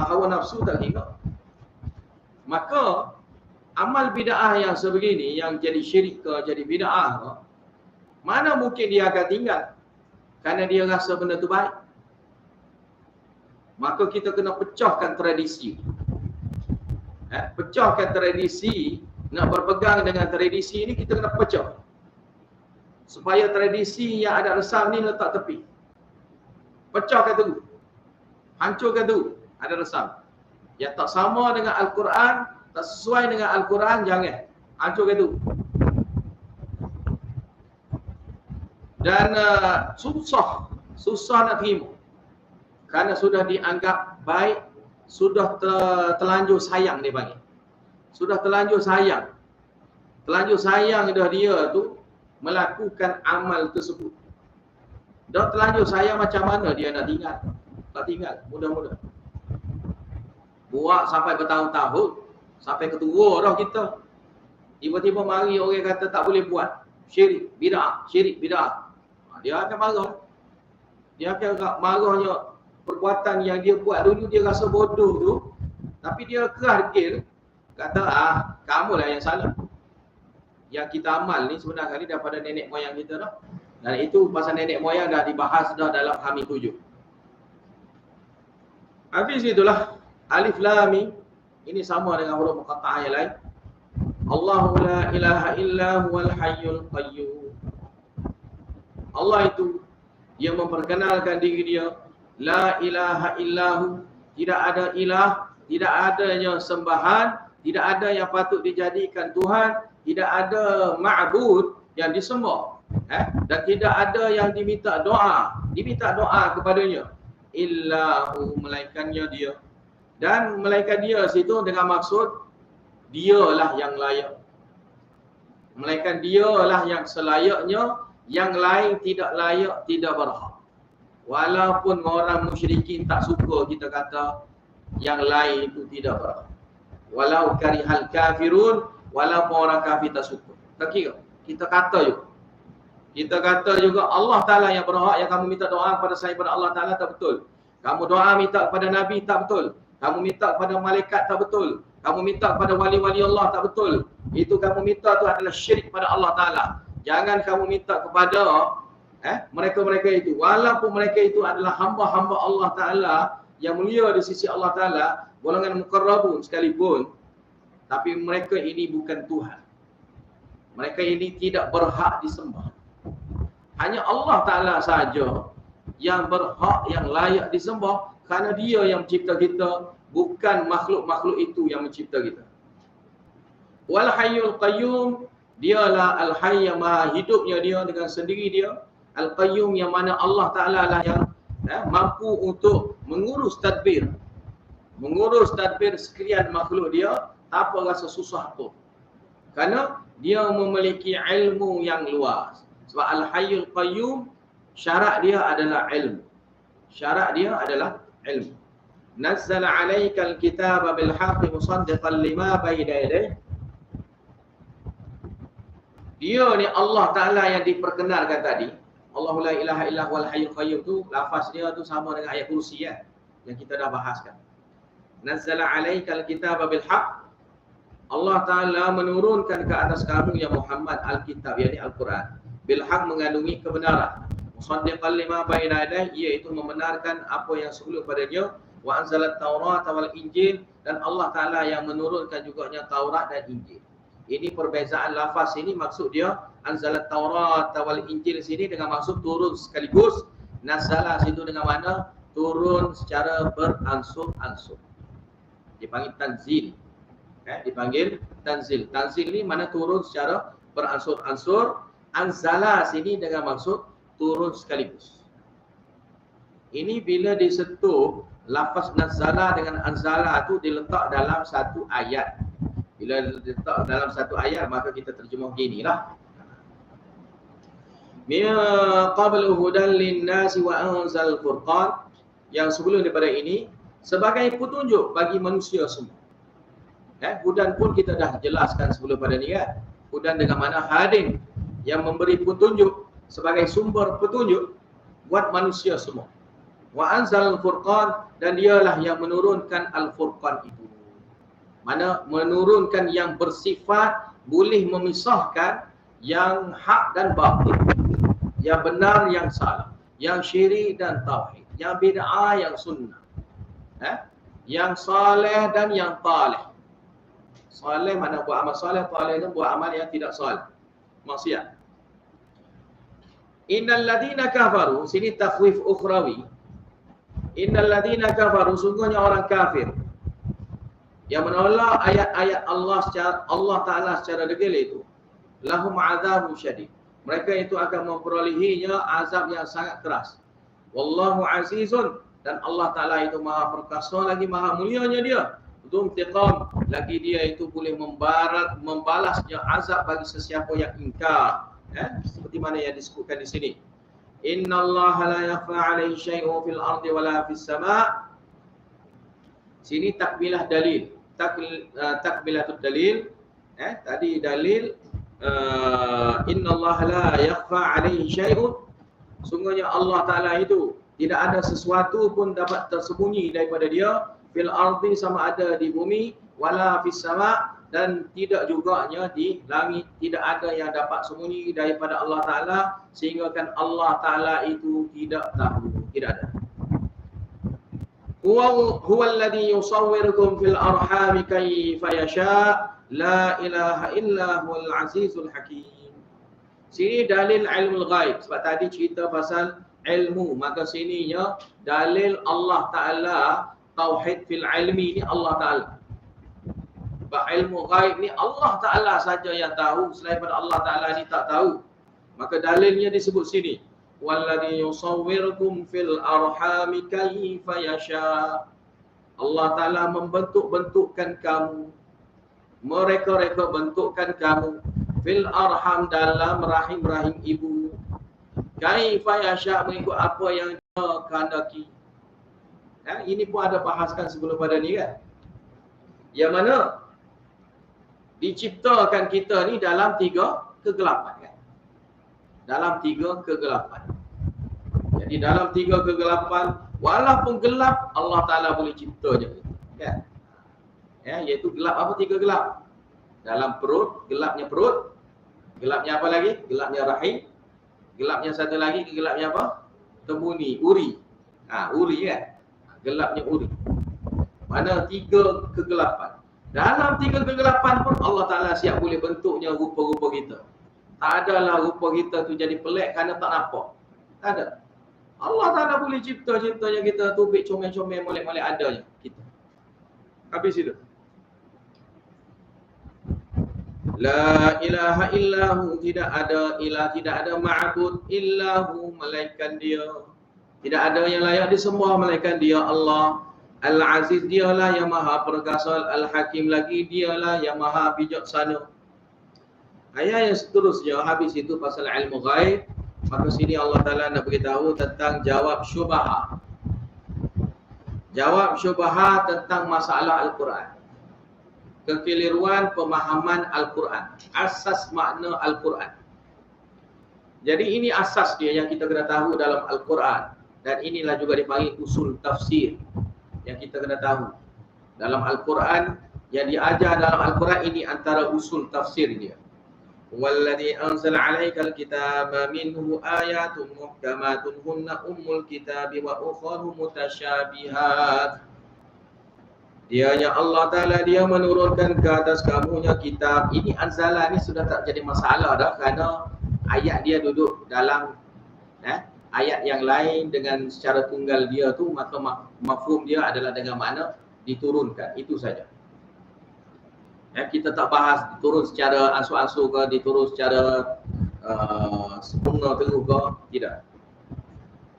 hawa nafsu tak kira. Maka amal bid'ah yang sebegini, yang jadi syirik ke, jadi bid'ah ke, mana mungkin dia akan tinggal kerana dia rasa benda tu baik. Maka kita kena pecahkan tradisi. Pecahkan tradisi. Nak berpegang dengan tradisi ni, kita kena pecah. Supaya tradisi yang ada resam ni letak tepi. Pecahkan dulu. Hancurkan dulu ada resam. Yang tak sama dengan Al-Quran, tak sesuai dengan Al-Quran, jangan. Hancurkan dulu. Dan susah nak terima. Kerana sudah dianggap baik, sudah terlanjur sayang dia panggil. Sudah terlanjur sayang. Terlanjur sayang dah dia tu melakukan amal tersebut. Dah terlanjur sayang, macam mana dia nak tinggal? Tak tinggal, mudah-mudah. Buat sampai bertahun-tahun, sampai ketua dah kita. Tiba-tiba mari orang kata tak boleh buat. Syirik, bid'ah, syirik, bid'ah. Dia akan marah. Dia akan marahnya perbuatan yang dia buat dulu, dia rasa bodoh tu. Tapi dia keras degil, kata kamulah yang salah. Yang kita amal ni sebenarnya ni daripada nenek moyang kita dah. Dan itu pasal nenek moyang dah dibahas dah dalam Hamid 7. Habis itulah alif lam mim, ini sama dengan huruf muqatta'ah yang lain. Allahu la ilaha illa huwal hayyul qayyum. Allah itu yang memperkenalkan diri dia, la ilaha illahu, tidak ada ilah, tidak adanya sembahan, tidak ada yang patut dijadikan Tuhan, tidak ada ma'bud yang disembah, dan tidak ada yang diminta doa kepadanya, illahu, melainkannya dia. Dan melainkan dia situ dengan maksud dialah yang layak. Melainkan dialah yang selayaknya, yang lain tidak layak, tidak berhak. Walaupun orang musyrikin tak suka kita kata yang lain itu tidak berhak. Walau karihal kafirun, walaupun orang kafir tak suka. Tak kira. Kita kata juga. Kita kata juga Allah Ta'ala yang berhak, yang kamu minta doa kepada saya kepada Allah Ta'ala, tak betul. Kamu doa minta kepada Nabi, tak betul. Kamu minta kepada malaikat, tak betul. Kamu minta kepada wali-wali Allah, tak betul. Itu kamu minta tu adalah syirik pada Allah Ta'ala. Jangan kamu minta kepada mereka-mereka itu. Walaupun mereka itu adalah hamba-hamba Allah Ta'ala yang mulia di sisi Allah Ta'ala, golongan muqarrabun sekalipun, tapi mereka ini bukan Tuhan. Mereka ini tidak berhak disembah. Hanya Allah Ta'ala saja yang berhak, yang layak disembah, kerana dia yang mencipta kita, bukan makhluk-makhluk itu yang mencipta kita. Wal hayyul qayyum, dialah al-hayy yang maha hidupnya dia dengan sendiri dia. Al-qayyum yang mana Allah Ta'ala lah yang mampu untuk mengurus tadbir. Mengurus tadbir sekalian makhluk dia, tak apa rasa susah pun. Kerana dia memiliki ilmu yang luas. Sebab al-hayyul qayyum, syarat dia adalah ilmu. Syarat dia adalah ilmu. Nazzala 'alaikal kitaba bil haqqi musaddiqan lima bayna yadayhi. Dia ni Allah Ta'ala yang diperkenalkan tadi. Allahu la ilaha illa huwal hayyul qayyum tu, lafaz dia tu sama dengan ayat kursi yang kita dah bahaskan. Nazzala 'alaikal kitaba bil haqq. Allah Ta'ala menurunkan ke atas kamu ya Muhammad al-kitab, yakni Al-Quran. Bil haqq, mengandungi kebenaran. Musaddiqan lima bayna yadayhi, iaitu membenarkan apa yang sebelum padanya. Wa anzalat Taurat wal Injil, dan Allah Ta'ala yang menurunkan juganya Taurat dan Injil. Ini perbezaan lafaz ini, maksud dia anzalat Taurat wal Injil sini dengan maksud turun sekaligus. Nazala situ dengan mana turun secara beransur-ansur. dipanggil tanzil. Dipanggil tanzil. Tanzil ni mana turun secara beransur-ansur. Anzala sini dengan maksud turun sekaligus. Ini bila disentuh lafaz nazala dengan anzala tu diletak dalam satu ayat. Bila diletak dalam satu ayat maka kita terjemah ginilah. Min qablu hudan lin-nasi wa anzal furqan, yang sebelum daripada ini sebagai petunjuk bagi manusia semua. Hudan pun kita dah jelaskan sebelum pada ni kan. Hudan dengan mana hadin, yang memberi petunjuk sebagai sumber petunjuk buat manusia semua. Wa anzal furqan, dan dialah yang menurunkan al-furqan itu. Mana menurunkan yang bersifat boleh memisahkan yang hak dan batil, yang benar yang salah, yang syirik dan tauhid, yang bid'ah yang sunnah, yang saleh dan yang taleh. Saleh mana buat amal saleh, taleh itu buat amal yang tidak saleh, maksiat. Innal ladina kafaru, sini takhwif ukhrawi. Innal ladina kafaru, sungguhnya orang kafir yang menolak ayat-ayat Allah Ta'ala secara degil itu, lahum azabun syadid, mereka itu akan memperolehinya azab yang sangat keras. Wallahu azizun, dan Allah Ta'ala itu maha perkasa lagi maha mulianya dia. Dzul intiqam, lagi dia itu boleh membalasnya azab bagi sesiapa yang ingkar. Seperti mana yang disebutkan di sini. Innallaha la yakhfa 'alaihi syai'un fil ardi wala fis sama'. Sini takmilah dalil. Takmilatud dalil. Tadi dalil innallaha la yakhfa 'alaihi syai'un. Sungguhnya Allah Ta'ala itu tidak ada sesuatu pun dapat tersembunyi daripada dia, fil ardi sama ada di bumi, wala fis sama', dan tidak juganya di langit. Tidak ada yang dapat sembunyi daripada Allah Ta'ala, sehingga kan Allah Ta'ala itu tidak tahu. Tidak ada. Huwallazi yusawwirukum fil arhami kayfa yasha, la ilaha illa huwal azizul hakim. Sini dalil ilmu ghaib. Sebab tadi cerita pasal ilmu, maka sininya dalil Allah Ta'ala, tauhid fil ilmi ni Allah Ta'ala. Sebab ilmu ghaib ni Allah Ta'ala saja yang tahu, selain daripada Allah Ta'ala ni tak tahu. Maka dalilnya disebut sini, wallazi yusawwirukum fil arhami kayfa yasha. Allah Ta'ala membentuk-bentukkan kamu, mereka bentukkan kamu, fil arham, dalam rahim-rahim ibu, kayfa yasha, mengikut apa yang dia kehendaki. Ini pun ada bahaskan sebelum pada ni kan. Yang mana diciptakan kita ni dalam 3 kegelapan kan. Dalam 3 kegelapan. Jadi dalam 3 kegelapan, walaupun gelap, Allah Ta'ala boleh cipta je kan. Iaitu gelap apa? 3 gelap. Dalam perut, gelapnya perut. Gelapnya apa lagi? Gelapnya rahim. Gelapnya satu lagi, gelapnya apa? Tembuni, uri. Uri kan. Gelapnya uri. Mana 3 kegelapan. Dalam 3 kegelapan pun Allah Ta'ala siap boleh bentuknya rupa-rupa kita. Tak adalah rupa kita tu jadi pelik kerana tak nampak. Tak ada. Allah Ta'ala boleh cipta-ciptanya kita tu, bik comel-comel, molek-molek adanya kita. Habis itu. La ilaha illahu, tidak ada ilah, tidak ada ma'bud illahu, melainkan dia. Tidak ada yang layak disembah melainkan dia Allah. Al-Aziz, dialah yang maha perkasa. Al-Hakim, lagi dialah yang maha bijaksana. Ayat yang seterusnya habis itu pasal ilmu ghaib. Maka sini Allah Ta'ala nak beritahu tentang jawab syubhat. Jawab syubhat tentang masalah Al-Quran. Kekeliruan pemahaman Al-Quran, asas makna Al-Quran. Jadi ini asas dia yang kita kena tahu dalam Al-Quran. Dan inilah juga dipanggil usul tafsir yang kita kena tahu. Dalam Al-Quran, yang diajar dalam Al-Quran ini antara usul tafsir dia. Walladzi anzala 'alaikal kitaba minhu ayatun muhkamatun hunna ummul kitabi wa ukharu mutasyabihat. Dianya Allah Ta'ala, dia menurunkan ke atas kamunya kitab. Ini anzala ni sudah tak jadi masalah dah, kerana ayat dia duduk dalam ayat yang lain dengan secara tunggal dia tu, maka mafhum dia adalah dengan makna diturunkan, itu saja. Ya, kita tak bahas diturun secara ansur-ansur ke, diturun secara sempurna terus ke, tidak.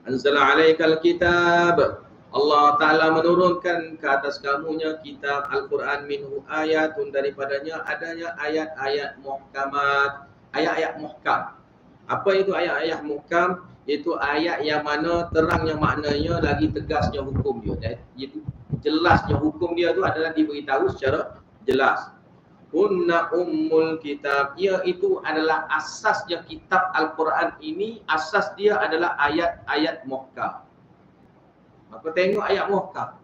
Anzala alaikal kitab, Allah Ta'ala menurunkan ke atas kamunya kitab Al-Quran, minhu ayatun, daripadanya adanya ayat-ayat muhkamat, ayat-ayat muhkam. Apa itu ayat-ayat muhkam? Itu ayat yang mana terangnya maknanya, lagi tegasnya hukum dia. Itu jelasnya hukum dia tu adalah diberitahu secara jelas. Kunna ummul kitab, iaitu adalah asasnya kitab Al-Quran ini, asas dia adalah ayat-ayat muhkam. Maka tengok ayat muhkam.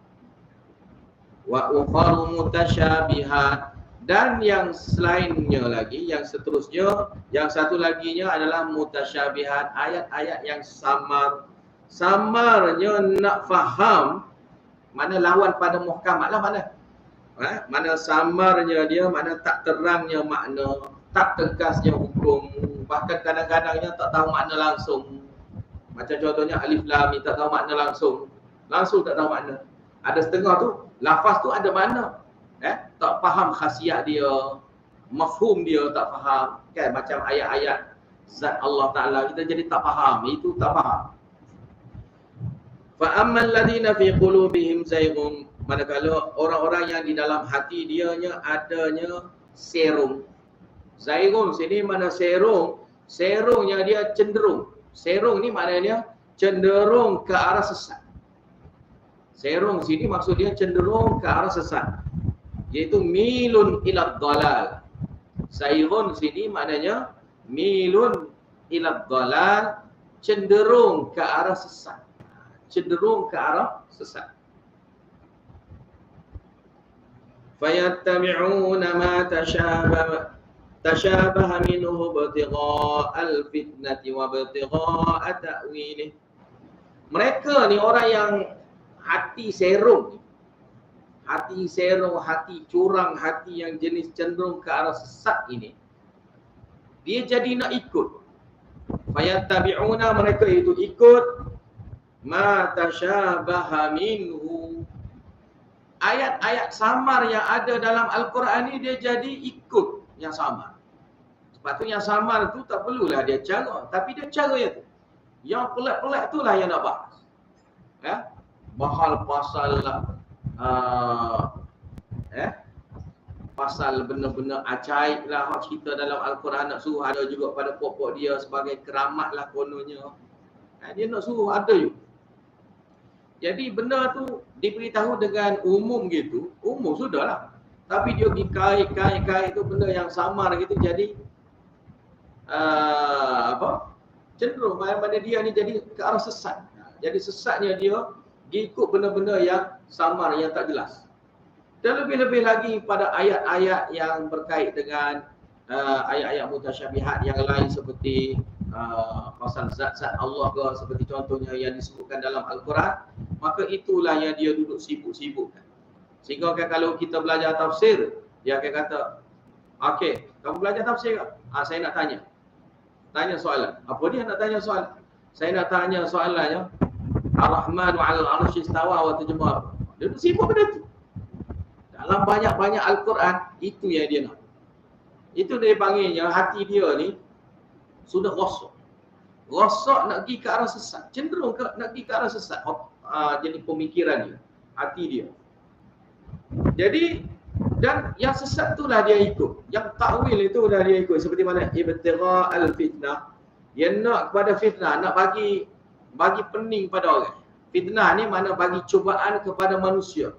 Wa ukharu mutasyabihat, dan yang selainnya lagi, yang seterusnya, yang satu laginya adalah mutasyabihat, ayat-ayat yang samar. Samarnya nak faham, mana lawan pada muhkam lah mana? Mana samarnya dia, mana tak terangnya makna, tak tegasnya hukum, bahkan kadang-kadangnya tak tahu makna langsung. Macam contohnya alif lam mim, tak tahu makna langsung tak tahu makna. Ada setengah tu lafaz tu ada makna, tak faham khasiat dia, mafhum dia tak faham, kan? Macam ayat-ayat zat Allah Ta'ala kita jadi tak faham, itu tak faham. Fa ammal ladina fi qulubihim zayghun, manakala orang-orang yang di dalam hati dianya adanya serong. Zayghun sini mana serong? Serongnya dia cenderung. Serong ni maknanya cenderung ke arah sesat. Serong sini maksud dia cenderung ke arah sesat, iaitu milun ila dhalal. Zayghun sini maknanya milun ila dhalal, cenderung ke arah sesat. Cenderung ke arah sesat. Fayattabi'una ma tashabaha minhu ibtigha'al fitnati wa ibtigha'a ta'wilih. Mereka ni orang yang hati serong, hati serong, hati curang, hati yang jenis cenderung ke arah sesat ini, dia jadi nak ikut. Fayattabi'una, mereka itu ikut ma tashabaha minhu, ayat-ayat samar yang ada dalam Al-Quran ni dia jadi ikut yang samar. Sebab tu yang samar tu tak perlulah dia cara, tapi dia cara tu. Yang pelik-pelik itulah yang nak bahas. Ya? Bahal pasal pasal benda-benda ajaib lah, hak cerita dalam Al-Quran nak suruh ada juga pada pokok dia sebagai keramat lah kononnya. Dia nak suruh ada juga. Jadi benda tu diberitahu dengan umum gitu, umum sudahlah. Tapi dia pergi kait tu benda yang samar gitu, jadi cenderung pada dia ni jadi ke arah sesat. Jadi sesatnya dia ikut benda-benda yang samar, yang tak jelas. Dan lebih-lebih lagi pada ayat-ayat yang berkait dengan ayat-ayat mutasyabihat yang lain seperti pasal zat-zat Allah ke, seperti contohnya yang disebutkan dalam Al-Quran, maka itulah yang dia duduk sibuk-sibukkan. Sehingga kan kalau kita belajar tafsir, dia akan kata, okey, kamu belajar tafsir ke? Saya nak tanya soalan. Apa dia nak tanya soalan? Saya nak tanya soalannya, Ar-Rahmanu 'alal 'arsy istawa wa terjemah. Dia duduk sibuk benda tu. Dalam banyak-banyak Al-Quran, itu yang dia nak. Itu dia panggilnya hati dia ni sudah rosak. Rosak nak pergi ke arah sesat. Cenderung nak pergi ke arah sesat. Jadi pemikiran dia, hati dia. Jadi, dan yang sesat itulah dia ikut. Yang takwil itu dah dia ikut. Seperti mana? Ibtigha'al fitnah. Dia nak kepada fitnah, nak bagi pening pada orang. Fitnah ni mana bagi cubaan kepada manusia.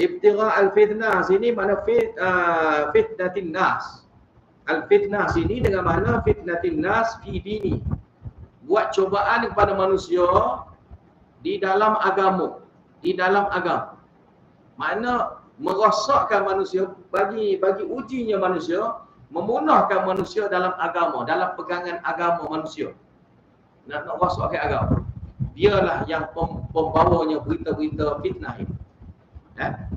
Ibtigha'al fitnah sini mana fitnatin nas. Al-fitnah sini dengan mana fitnatin nas fi dini. Buat cubaan kepada manusia di dalam agama. Di dalam agama. Mana merosakkan manusia, bagi ujinya manusia, memunahkan manusia dalam agama, dalam pegangan agama manusia. Nak rosakkan agama. Dialah yang pembawanya berita-berita fitnah ini.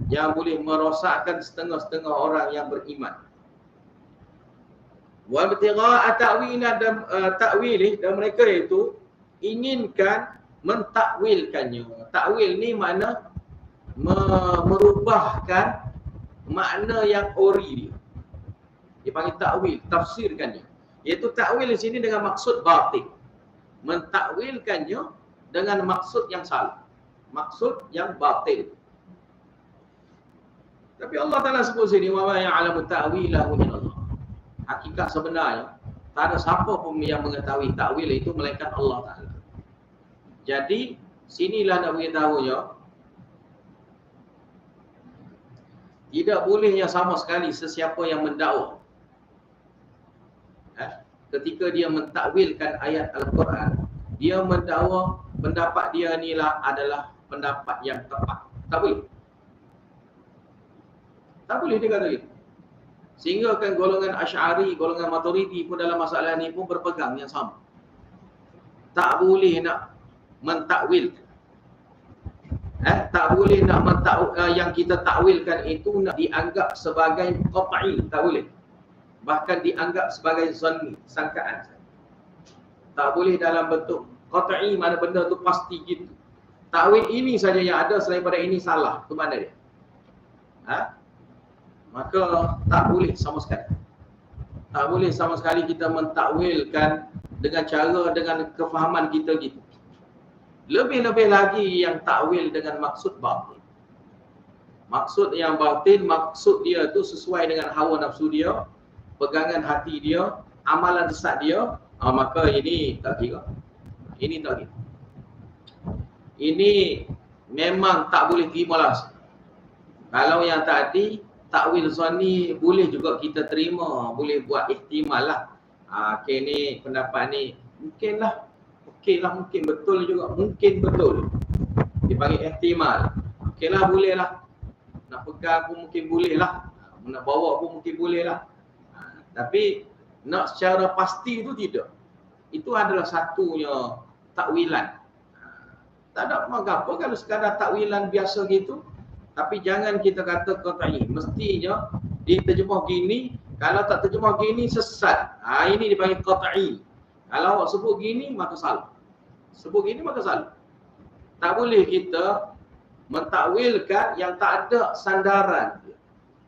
Yang boleh merosakkan setengah-setengah orang yang beriman. Wa ibtigha'a ta'wilih, dan mereka itu inginkan mentakwilkannya. Takwil ni makna merubahkan makna yang ori dia. Dia panggil takwil, tafsirkannya. Iaitu takwil di sini dengan maksud batil. Mentakwilkannya dengan maksud yang salah. Maksud yang batil. Tapi Allah Ta'ala sebut sini, wa ma ya'lamu ta'wilahu illallah. Hakikat sebenarnya, tak ada siapa pun yang mengetahui takwil itu melainkan Allah Ta'ala. Jadi, sinilah nak beritahunya, tidak bolehnya sama sekali sesiapa yang mendakwa ketika dia mentakwilkan ayat Al-Quran, dia mendakwa pendapat dia inilah adalah pendapat yang tepat. Tak boleh. Tak boleh dia kata gitu. Sehingga kan golongan Asy'ari, golongan Maturidi pun dalam masalah ni pun berpegang yang sama. Tak boleh nak mentakwil. Tak boleh nak yang kita takwilkan itu nak dianggap sebagai qat'i, tak boleh. Bahkan dianggap sebagai zanni, sangkaan. Tak boleh dalam bentuk qat'i, mana benda tu pasti gitu. Takwil ini saja yang ada, selain pada ini salah. Tu mana dia? Maka tak boleh sama sekali. Tak boleh sama sekali kita mentakwilkan dengan cara, dengan kefahaman kita gitu. Lebih-lebih lagi yang takwil dengan maksud batil. Maksud yang batil, maksud dia tu sesuai dengan hawa nafsu dia, pegangan hati dia, amalan sesat dia, maka ini tak kira. Ini tak kira. Ini memang tak boleh terima lah. Kalau yang tadi, takwil zanni boleh juga kita terima, boleh buat ihtimal lah. Okay, ni pendapat ni mungkinlah, okeylah, mungkin betul juga, mungkin betul. Dipanggil ihtimal. Okeylah, boleh lah. Nak pegang pun mungkin boleh lah. Nak bawa pun mungkin boleh lah. Tapi nak secara pasti itu tidak. Itu adalah satunya takwilan. Tak ada apa-apa kalau sekadar takwilan biasa gitu. Tapi jangan kita kata qat'i. Mestinya diterjemah gini, kalau tak terjemah gini sesat. Ini dipanggil qat'i. Kalau awak sebut gini maka salah. Sebut gini maka salah. Tak boleh kita mentakwilkan yang tak ada sandaran.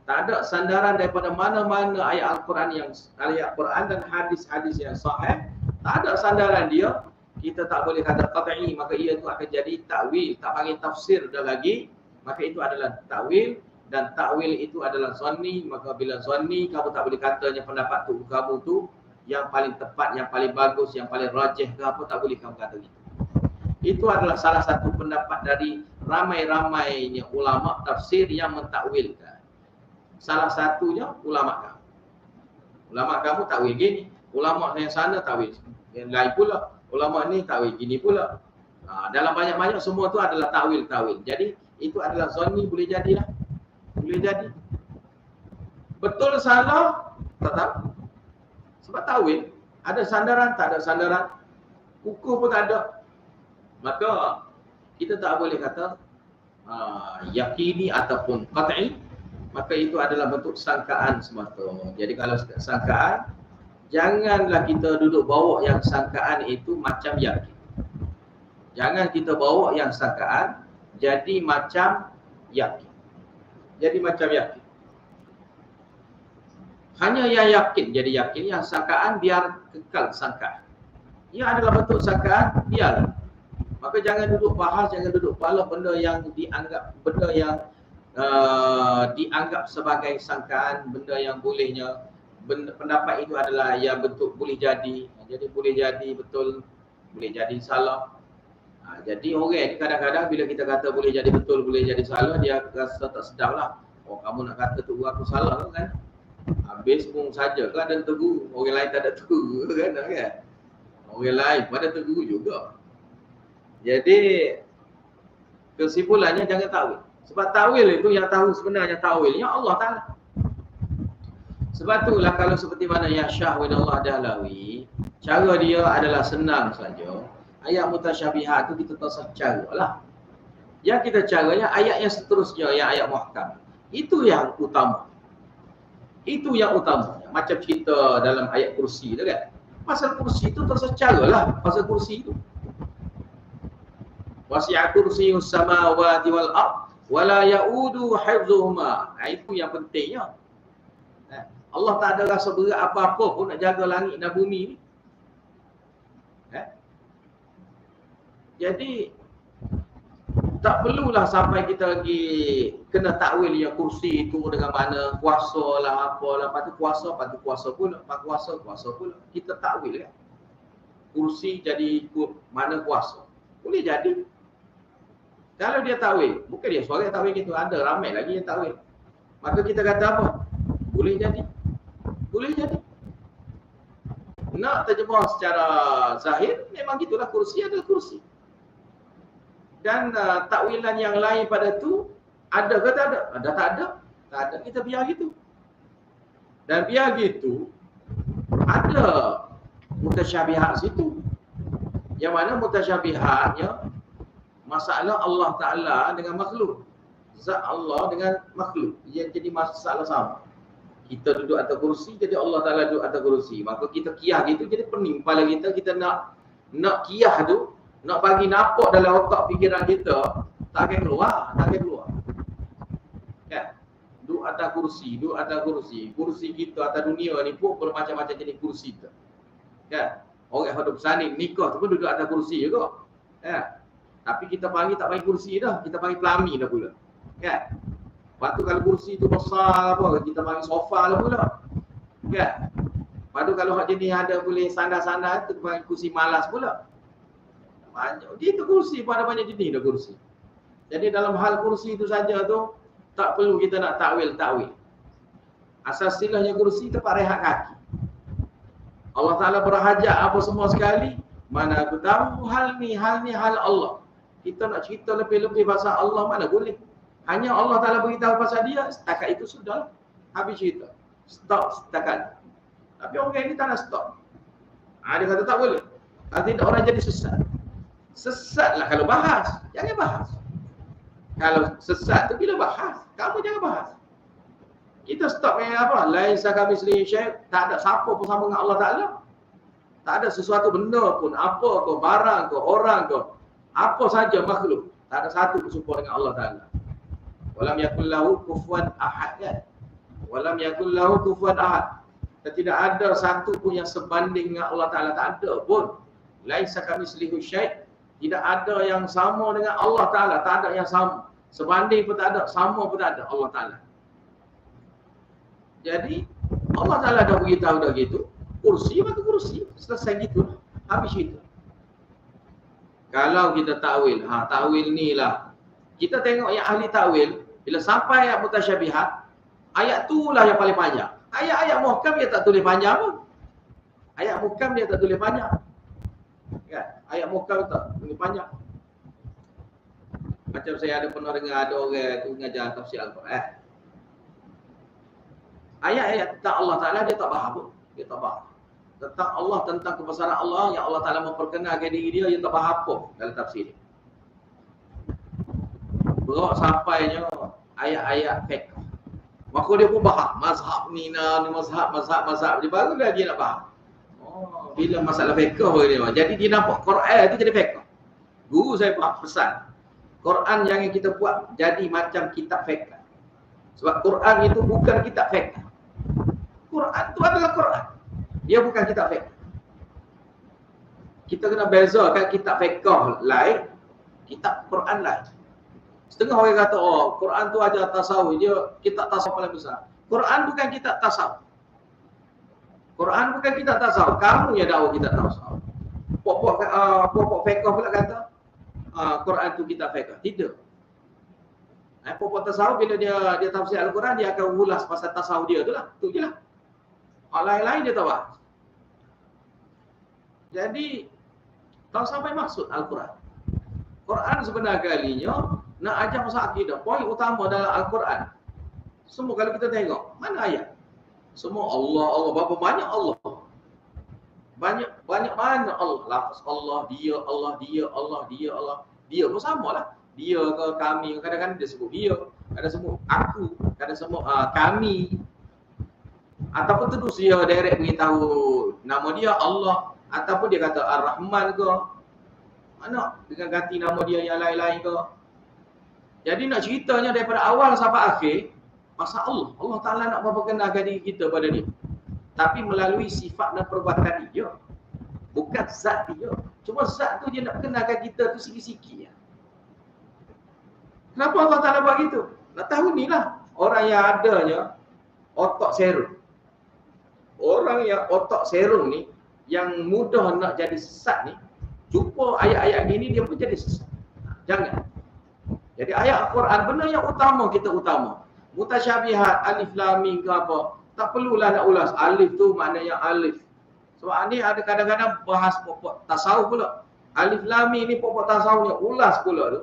Tak ada sandaran daripada mana-mana ayat Al-Quran dan hadis-hadis yang sahih. Tak ada sandaran dia. Kita tak boleh kata qat'i, maka ia itu akan jadi takwil. Tak panggil tafsir dah lagi. Maka itu adalah takwil, dan takwil itu adalah zanni. Maka bila zanni, kamu tak boleh katanya pendapat tu kamu tu yang paling tepat, yang paling bagus, yang paling rajih ke apa, tak boleh kamu kata gitu. Itu adalah salah satu pendapat dari ramai-ramainya ulama tafsir yang mentakwilkan. Salah satunya ulama kamu. Ulama kamu takwil gini, ulama yang sana takwil yang lain pula, ulama ni takwil gini pula. Dalam banyak-banyak semua tu adalah takwil-takwil. Jadi itu adalah zanni, boleh jadilah. Boleh jadi. Betul salah tak tahu. Sebab takwil ada sandaran, tak ada sandaran. Ukur pun tak ada. Maka kita tak boleh kata yakini ataupun qat'i. Maka itu adalah bentuk sangkaan semata. Jadi kalau sangkaan, janganlah kita duduk bawa yang sangkaan itu macam yakin. Jangan kita bawa yang sangkaan jadi macam yakin. Jadi macam yakin. Hanya yang yakin jadi yakin, yang sangkaan biar kekal sangkaan. Ia adalah bentuk sangkaan, biar. Maka jangan duduk bahas, jangan duduk pala benda yang dianggap, benda yang dianggap sebagai sangkaan, benda yang bolehnya, pendapat itu adalah yang bentuk boleh jadi. Jadi boleh jadi betul, boleh jadi salah. Jadi orang kadang-kadang bila kita kata boleh jadi betul, boleh jadi salah, dia rasa tak sedap lah. Oh, kamu nak kata tu aku salah kan? Habis pun saja kan ada tegur, orang lain tak ada tegur kan? Orang lain pada tegur juga. Jadi kesimpulannya jangan takwil. Sebab takwil itu yang tahu sebenarnya takwilnya Allah Ta'ala. Sebab itulah kalau seperti mana yang Syah bin Allah Dahlawi, cara dia adalah senang saja. Ayat mutasyabihat itu kita tak cara lah. Yang kita caranya ayat yang seterusnya, yang ayat muhkam. Itu yang utama. Itu yang utama. Macam kita dalam ayat kursi tu kan. Pasal kursi itu tak secara lah. Pasal kursi itu. Wasi'a kursiyyus samawati wal ard wala yaudu hifdhuhuma. Itu yang pentingnya. Allah tak ada rasa berat apa-apa pun nak jaga langit dan bumi ni. Jadi tak perlulah sampai kita lagi kena takwil yang kursi itu dengan mana kuasa lah apalah, lepas tu kuasa pula, kuasa pula. Kita takwil kan. Kursi jadi mana kuasa. Boleh jadi. Kalau dia takwil, bukan dia seorang yang takwil gitu, ada ramai lagi yang takwil. Maka kita kata apa? Boleh jadi. Boleh jadi. Nak terjemah secara zahir, memang gitulah, kursi adalah kursi. Dan takwilan yang lain pada tu ada ke tak ada? Ada tak ada? Tak ada, kita biar gitu. Dan biar gitu, ada mutasyabihat situ. Yang mana mutasyabihatnya masalah Allah Ta'ala dengan makhluk. Zat Allah dengan makhluk. Yang jadi masalah sama. Kita duduk atas kursi, jadi Allah Ta'ala duduk atas kursi. Maka kita kiyah gitu, jadi pening kepala kita nak kiyah tu, nak bagi nampak dalam otak fikiran kita, tak akan keluar. Kan? Duduk atas kursi. Kursi kita atas dunia ni pun bermacam-macam jenis kursi tu. Kan? Orang yang hidup sana nikah tu pun duduk atas kursi juga. Kan? Tapi kita panggil tak panggil kursi dah, kita panggil pelami dah pula. Kan? Lepas tu kalau kursi tu besar apa, kita panggil sofa lah pula. Kan? Lepas tu kalau hak jenis ada boleh sandar-sandar, tu panggil kursi malas pula. Banyak. Gitu kursi pun ada banyak jenis dah kursi. Jadi dalam hal kursi itu saja tu, tak perlu kita nak takwil. Asas silahnya kursi tempat rehat kaki. Allah Ta'ala berhajat apa semua sekali, mana aku tahu hal ni hal Allah. Kita nak cerita lebih-lebih pasal Allah mana boleh. Hanya Allah Ta'ala beritahu pasal dia, setakat itu sudah habis cerita. Stop setakat. Tapi orang ini tak nak stop. Dia kata tak boleh. Kalau tidak orang jadi sesat. Sesatlah kalau bahas. Jangan bahas. Kalau sesat tu bila bahas. Kamu jangan bahas. Kita stop dengan apa? Laisa kamitslihi syai'. Tak ada siapa pun sama dengan Allah Ta'ala. Tak ada sesuatu benda pun, apa ke, barang ke, orang ke, apa saja makhluk. Tak ada satu pun serupa dengan Allah Ta'ala. Walam yakul lahu kufuwan ahad kan? Walam yakul lahu kufuwan ahad. Dan tidak ada satu pun yang sebanding dengan Allah Ta'ala. Tak ada pun. Laisa kamitslihi syai'. Tidak ada yang sama dengan Allah Ta'ala. Tak ada yang sama. Sebanding pun tak ada, sama pun tak ada Allah Ta'ala. Jadi Allah Ta'ala dah beritahu dah gitu. Kursi maka kursi. Selesai gitu. Habis itu. Kalau kita takwil, takwil ni lah. Kita tengok yang ahli takwil, bila sampai ayat mutasyabihat, ayat tu lah yang paling panjang. Ayat-ayat muhkam dia tak tulis panjang pun. Ayat muhkam dia tak tulis panjang. Kan? Ayat muhkam tak tulis panjang. Macam saya ada pernah dengar ada orang tu mengajar tafsir Al-Quran. Ayat-ayat tentang Allah Ta'ala dia tak faham pun. Dia tak faham. Tentang Allah, tentang kebesaran Allah yang Allah Ta'ala memperkenalkan diri dia tak faham apa dalam tafsir dia. Berak sampainya ayat-ayat fiqh. Maka dia pun faham. Mazhab ni, mazhab. Dia baru dia nak faham. Oh, bila masalah fiqh dia. Jadi dia nampak Quran itu jadi fiqh. Guru saya pesan. Quran jangan kita buat jadi macam kitab fiqh. Sebab Quran itu bukan kitab fiqh. Quran itu adalah Quran. Dia bukan kitab fiqh. Kita kena bezakan kitab fiqh lain, kitab Quran lain. Setengah orang kata, oh Quran tu ajar tasawuf, dia kitab tasawuf paling besar. Quran bukan kitab tasawuf. Quran bukan kitab tasawuf. Kamu yang dakwa kitab tasawuf. Pokok fiqh pula kata, Quran tu kitab fiqh. Tidak. Pokok tasawuf bila dia tafsir Al-Quran, dia akan ulas pasal tasawuf dia tu lah. Tu je lah. Lain-lain dia tak bahas. Jadi, tak sampai maksud Al-Quran. Quran sebenarnya kalinya nak ajar pasal akidah. Poin utama dalam Al-Quran. Semua kalau kita tengok, mana ayat? Semua Allah. Berapa banyak Allah? Banyak mana Allah? Lafaz Allah, dia, Allah. Dia pun sama lah. Dia ke kami, kadang-kadang dia sebut dia, kadang sebut aku, kadang sebut kami. Ataupun terus dia direct beritahu nama dia Allah, ataupun dia kata Ar-Rahman ke. Mana dengan ganti nama dia yang lain-lain ke. Jadi nak ceritanya daripada awal sampai akhir, pasal Allah. Allah Ta'ala nak memperkenalkan diri kita pada dia. Tapi melalui sifat dan perbuatan dia. Bukan zat dia. Cuma zat tu dia nak kenalkan kita tu sikit-sikit. Kenapa Allah Ta'ala buat gitu? Nak tahu ni lah. Orang yang adanya otak serum. Orang yang otak serum ni, yang mudah nak jadi sesat ni, jumpa ayat-ayat gini dia pun jadi sesat. Jangan. Jadi ayat Al-Quran benda yang utama kita utama. Mutasyabihat, alif lam mim ke apa, tak perlulah nak ulas. Alif tu maknanya alif. Sebab ni ada kadang-kadang bahas pokok tasawuf pula. Alif lam mim ni pokok tasawuf ni ulas pula tu.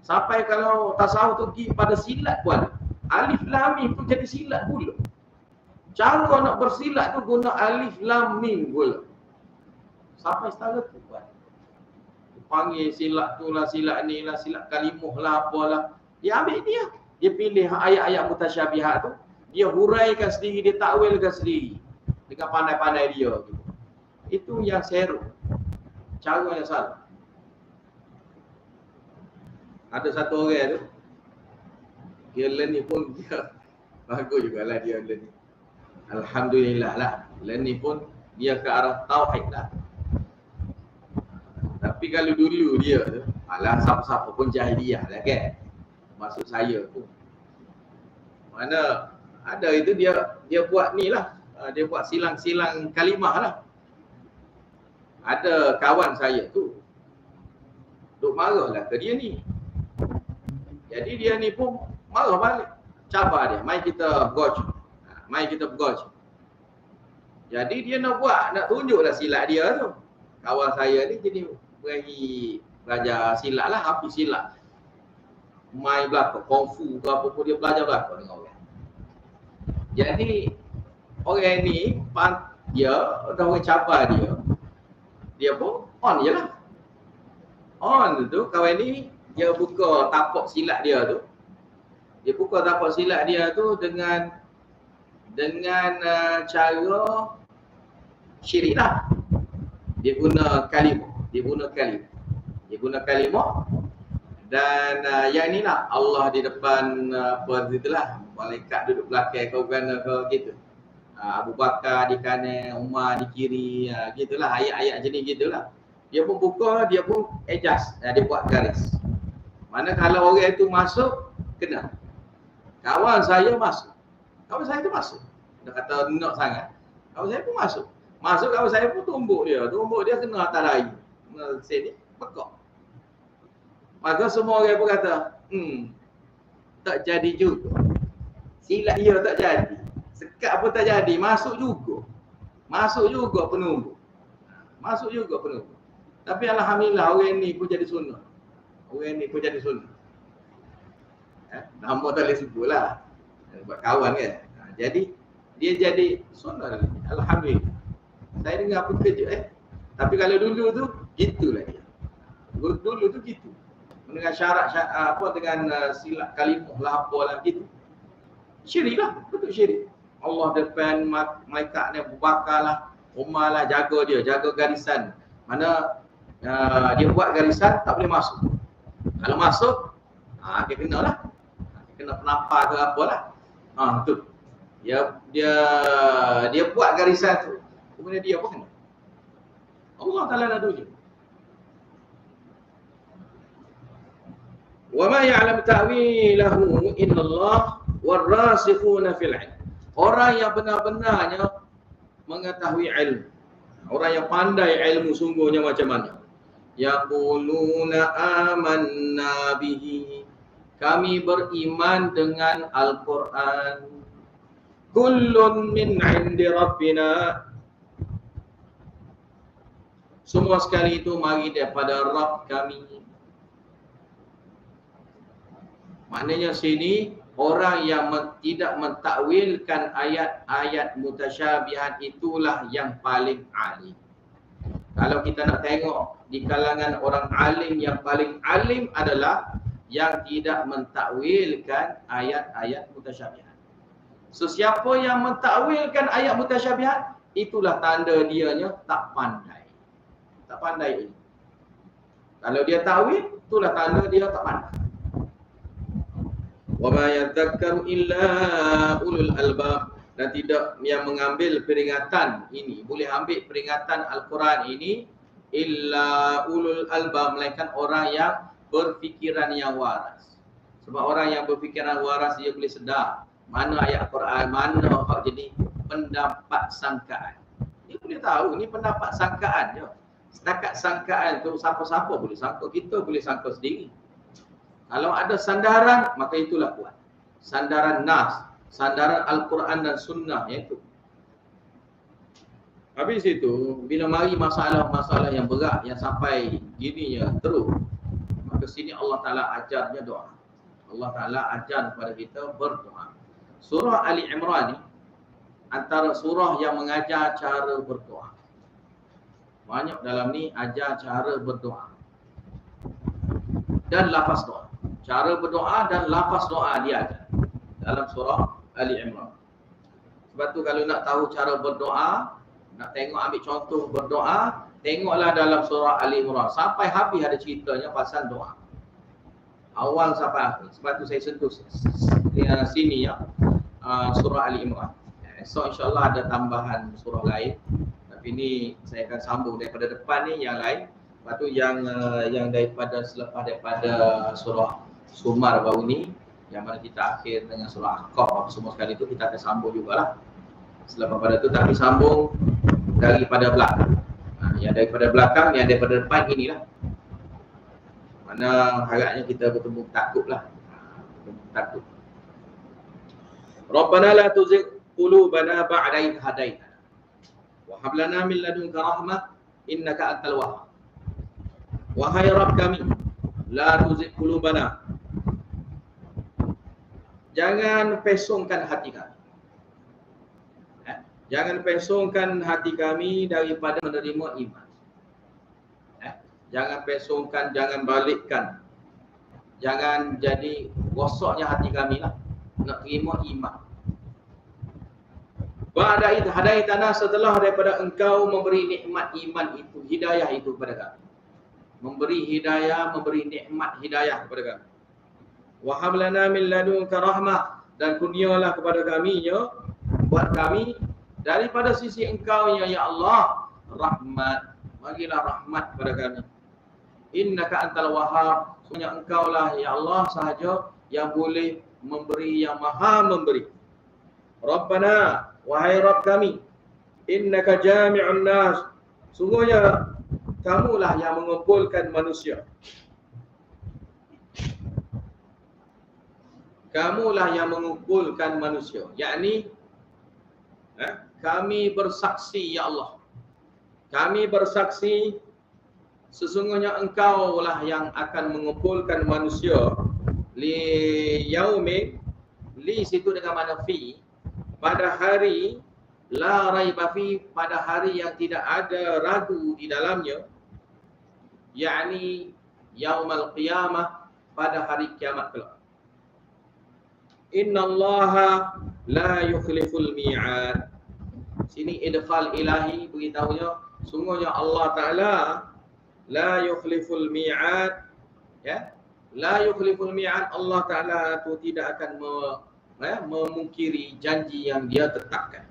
Sampai kalau tasawuf tu pergi pada silat pun ada. Alif lam mim tu jadi silat pula. Cara nak bersilat tu guna alif lam mim pula. Sampai setara tu buat. Panggil silat tu lah, silat ni lah, silat kalimah lah, apalah. Dia ambil dia. Dia pilih ayat-ayat mutasyabihat tu. Dia huraikan sendiri, dia takwilkan sendiri. Dengan pandai-pandai dia. Gitu. Itu yang seru. Cara yang salah. Ada satu orang tu. Dia learn ni pun dia bagus jugalah dia learn ni. Alhamdulillah lah. Learn ni pun dia ke arah tauhid lah. Tapi kalau dulu dia tu, alah siapa-siapa pun jahiliah lah kan. Maksud saya tu. Mana ada itu dia buat ni lah. Dia buat silang-silang kalimah lah. Ada kawan saya tu. Duk marah lah ke dia ni. Jadi dia ni pun marah balik. Cabar dia. Mai kita bergoj. Mai kita bergoj. Jadi dia nak buat, nak tunjuklah silat dia tu. Kawan saya ni jadi pergi belajar silat lah, habis silat. Main belakang, kungfu ke apa pun dia belajar belakang dengan orang. Jadi orang ni, dia, orang cabar dia pun on je lah. On tu, kawan ni, dia buka tapak silat dia tu. Dia buka tapak silat dia tu dengan cara syirik lah. Dia guna kalimah. Dia guna kalimah dan yang ni lah Allah di depan apa itulah, malaikat duduk belakang kau gana kau gitu. Abu Bakar di kanan, Umar di kiri, gitulah ayat-ayat jenis gitulah. Dia pun buka, dia pun adjust, dia buat garis. Mana kalau orang itu masuk kena. Kawan saya masuk. Kawan saya tu masuk. Dia kata nak sangat. Kawan saya pun masuk. Masuk kawan saya pun tumbuk dia kena atas lain. Sini pekak. Maka semua orang pun kata, tak jadi juga. Silat dia tak jadi. Sekat pun tak jadi, masuk juga. Masuk juga penumbuk. Tapi alhamdulillah orang ni pun jadi sunnah. Nama tak boleh sebutlah. Buat kawan kan. Jadi dia jadi sunnah. Alhamdulillah. Saya dengar pun kejut Tapi kalau dulu tu gitulah dia. Dulu tu gitu. Dengan syarat apa dengan silat kalimah lah apalah gitu. Syirik lah, betul syirik. Allah depan malaikat ni Abu Bakar lah, Umar lah, jaga garisan. Mana dia buat garisan tak boleh masuk. Kalau masuk, dia kena lah. Kena penampar ke apalah. Betul. Dia buat garisan tu. Kemudian dia apa kena? Allah Ta'ala nak tunjuk. Wa ma ya'lam ta'wilahu illallah warasikhuna fil 'ilm. Orang yang benar-benarnya mengetahui ilmu. Orang yang pandai ilmu sungguhnya macam mana? Yaquluna amanna bihi. Kami beriman dengan Al-Quran. Kullun min 'indi rabbina. Semua sekali itu mari daripada Rabb kami. Maknanya sini orang yang tidak mentakwilkan ayat-ayat mutasyabihat itulah yang paling alim. Kalau kita nak tengok di kalangan orang alim, yang paling alim adalah yang tidak mentakwilkan ayat-ayat mutasyabihat. So siapa yang mentakwilkan ayat mutasyabihat, itulah tanda dianya tak pandai. Tak pandai ini. Kalau dia takwil, itulah tanda dia tak pandai. Wa ma yadhakkaru illa ulul albab, dan tidak yang mengambil peringatan ini, boleh ambil peringatan Al-Quran ini illa ulul albab, melainkan orang yang berfikiran yang waras. Sebab orang yang berfikiran waras dia boleh sedar mana ayat Al-Quran, mana hak jadi pendapat sangkaan. Dia boleh tahu ni pendapat sangkaan je. Setakat sangkaan tu siapa-siapa boleh sangka, kita boleh sangka sendiri. Kalau ada sandaran, maka itulah kuat. Sandaran nas, sandaran Al-Quran dan Sunnah itu. Habis itu, bila mari masalah-masalah yang berat, yang sampai gininya teruk, maka sini Allah Ta'ala ajarnya doa. Allah Ta'ala ajar kepada kita berdoa. Surah Ali Imran ni antara surah yang mengajar cara berdoa. Banyak dalam ni ajar cara berdoa dan lafaz doa. Cara berdoa dan lafaz doa dia ada dalam surah Ali Imran. Sebab tu kalau nak tahu cara berdoa, nak tengok ambil contoh berdoa, tengoklah dalam surah Ali Imran. Sampai habis ada ceritanya pasal doa. Awal sampai akhir. Sebab tu saya sentuh sini ya, surah Ali Imran. Esok insyaAllah ada tambahan surah lain. Tapi ni saya akan sambung daripada depan ni yang lain. Lepas tu yang daripada selepas daripada surah Sumar baru ni, yang mana kita akhir dengan surah Ahqaf apa semua sekali tu, kita akan sambung jugalah selepas pada tu, tapi sambung daripada belakang. Yang daripada belakang, yang daripada depan inilah. Mana harapnya kita bertemu takutlah. Takut. Rabbana la tuzigh qulubana ba'da idh hadaitana wa hab lana min ladunka rahmah innaka antal wahhab. Wahai Rabb kami, la tuzigh qulubana, jangan pesongkan hati kami. Jangan pesongkan hati kami daripada menerima iman. Jangan pesongkan, jangan balikkan. Jangan jadi gosoknya hati kami lah nak terima iman. Ba'da idh hadaitana, setelah daripada engkau memberi nikmat iman itu, hidayah itu kepada kami. Memberi hidayah, memberi nikmat hidayah kepada kami. Wa hab lana min ladunka rahmah, dan kurnialah kepada kami ya, buat kami daripada sisi engkau ya Allah rahmat. Bagilah rahmat kepada kami. Innaka antal wahhab, sesungguhnya engkau lah ya Allah sahaja yang boleh memberi, yang maha memberi. Rabbana, wahai Rabb kami, innaka jami'un nas, sungguhnya kamulah yang mengumpulkan manusia. Kamulah yang mengumpulkan manusia. Yakni kami bersaksi ya Allah. Kami bersaksi sesungguhnya engkau lah yang akan mengumpulkan manusia li yaumi, li situ dengan mana fi, pada hari la raiba fi, pada hari yang tidak ada ragu di dalamnya, yakni yaumal qiyamah, pada hari kiamat kelak. Innallaha la yukhliful mi'ad. Sini idkhal ilahi beritahunya, sungguhnya Allah Ta'ala la yukhliful mi'ad, ya, la yukhliful mi'ad, Allah Ta'ala itu tidak akan memungkiri janji yang dia tetapkan.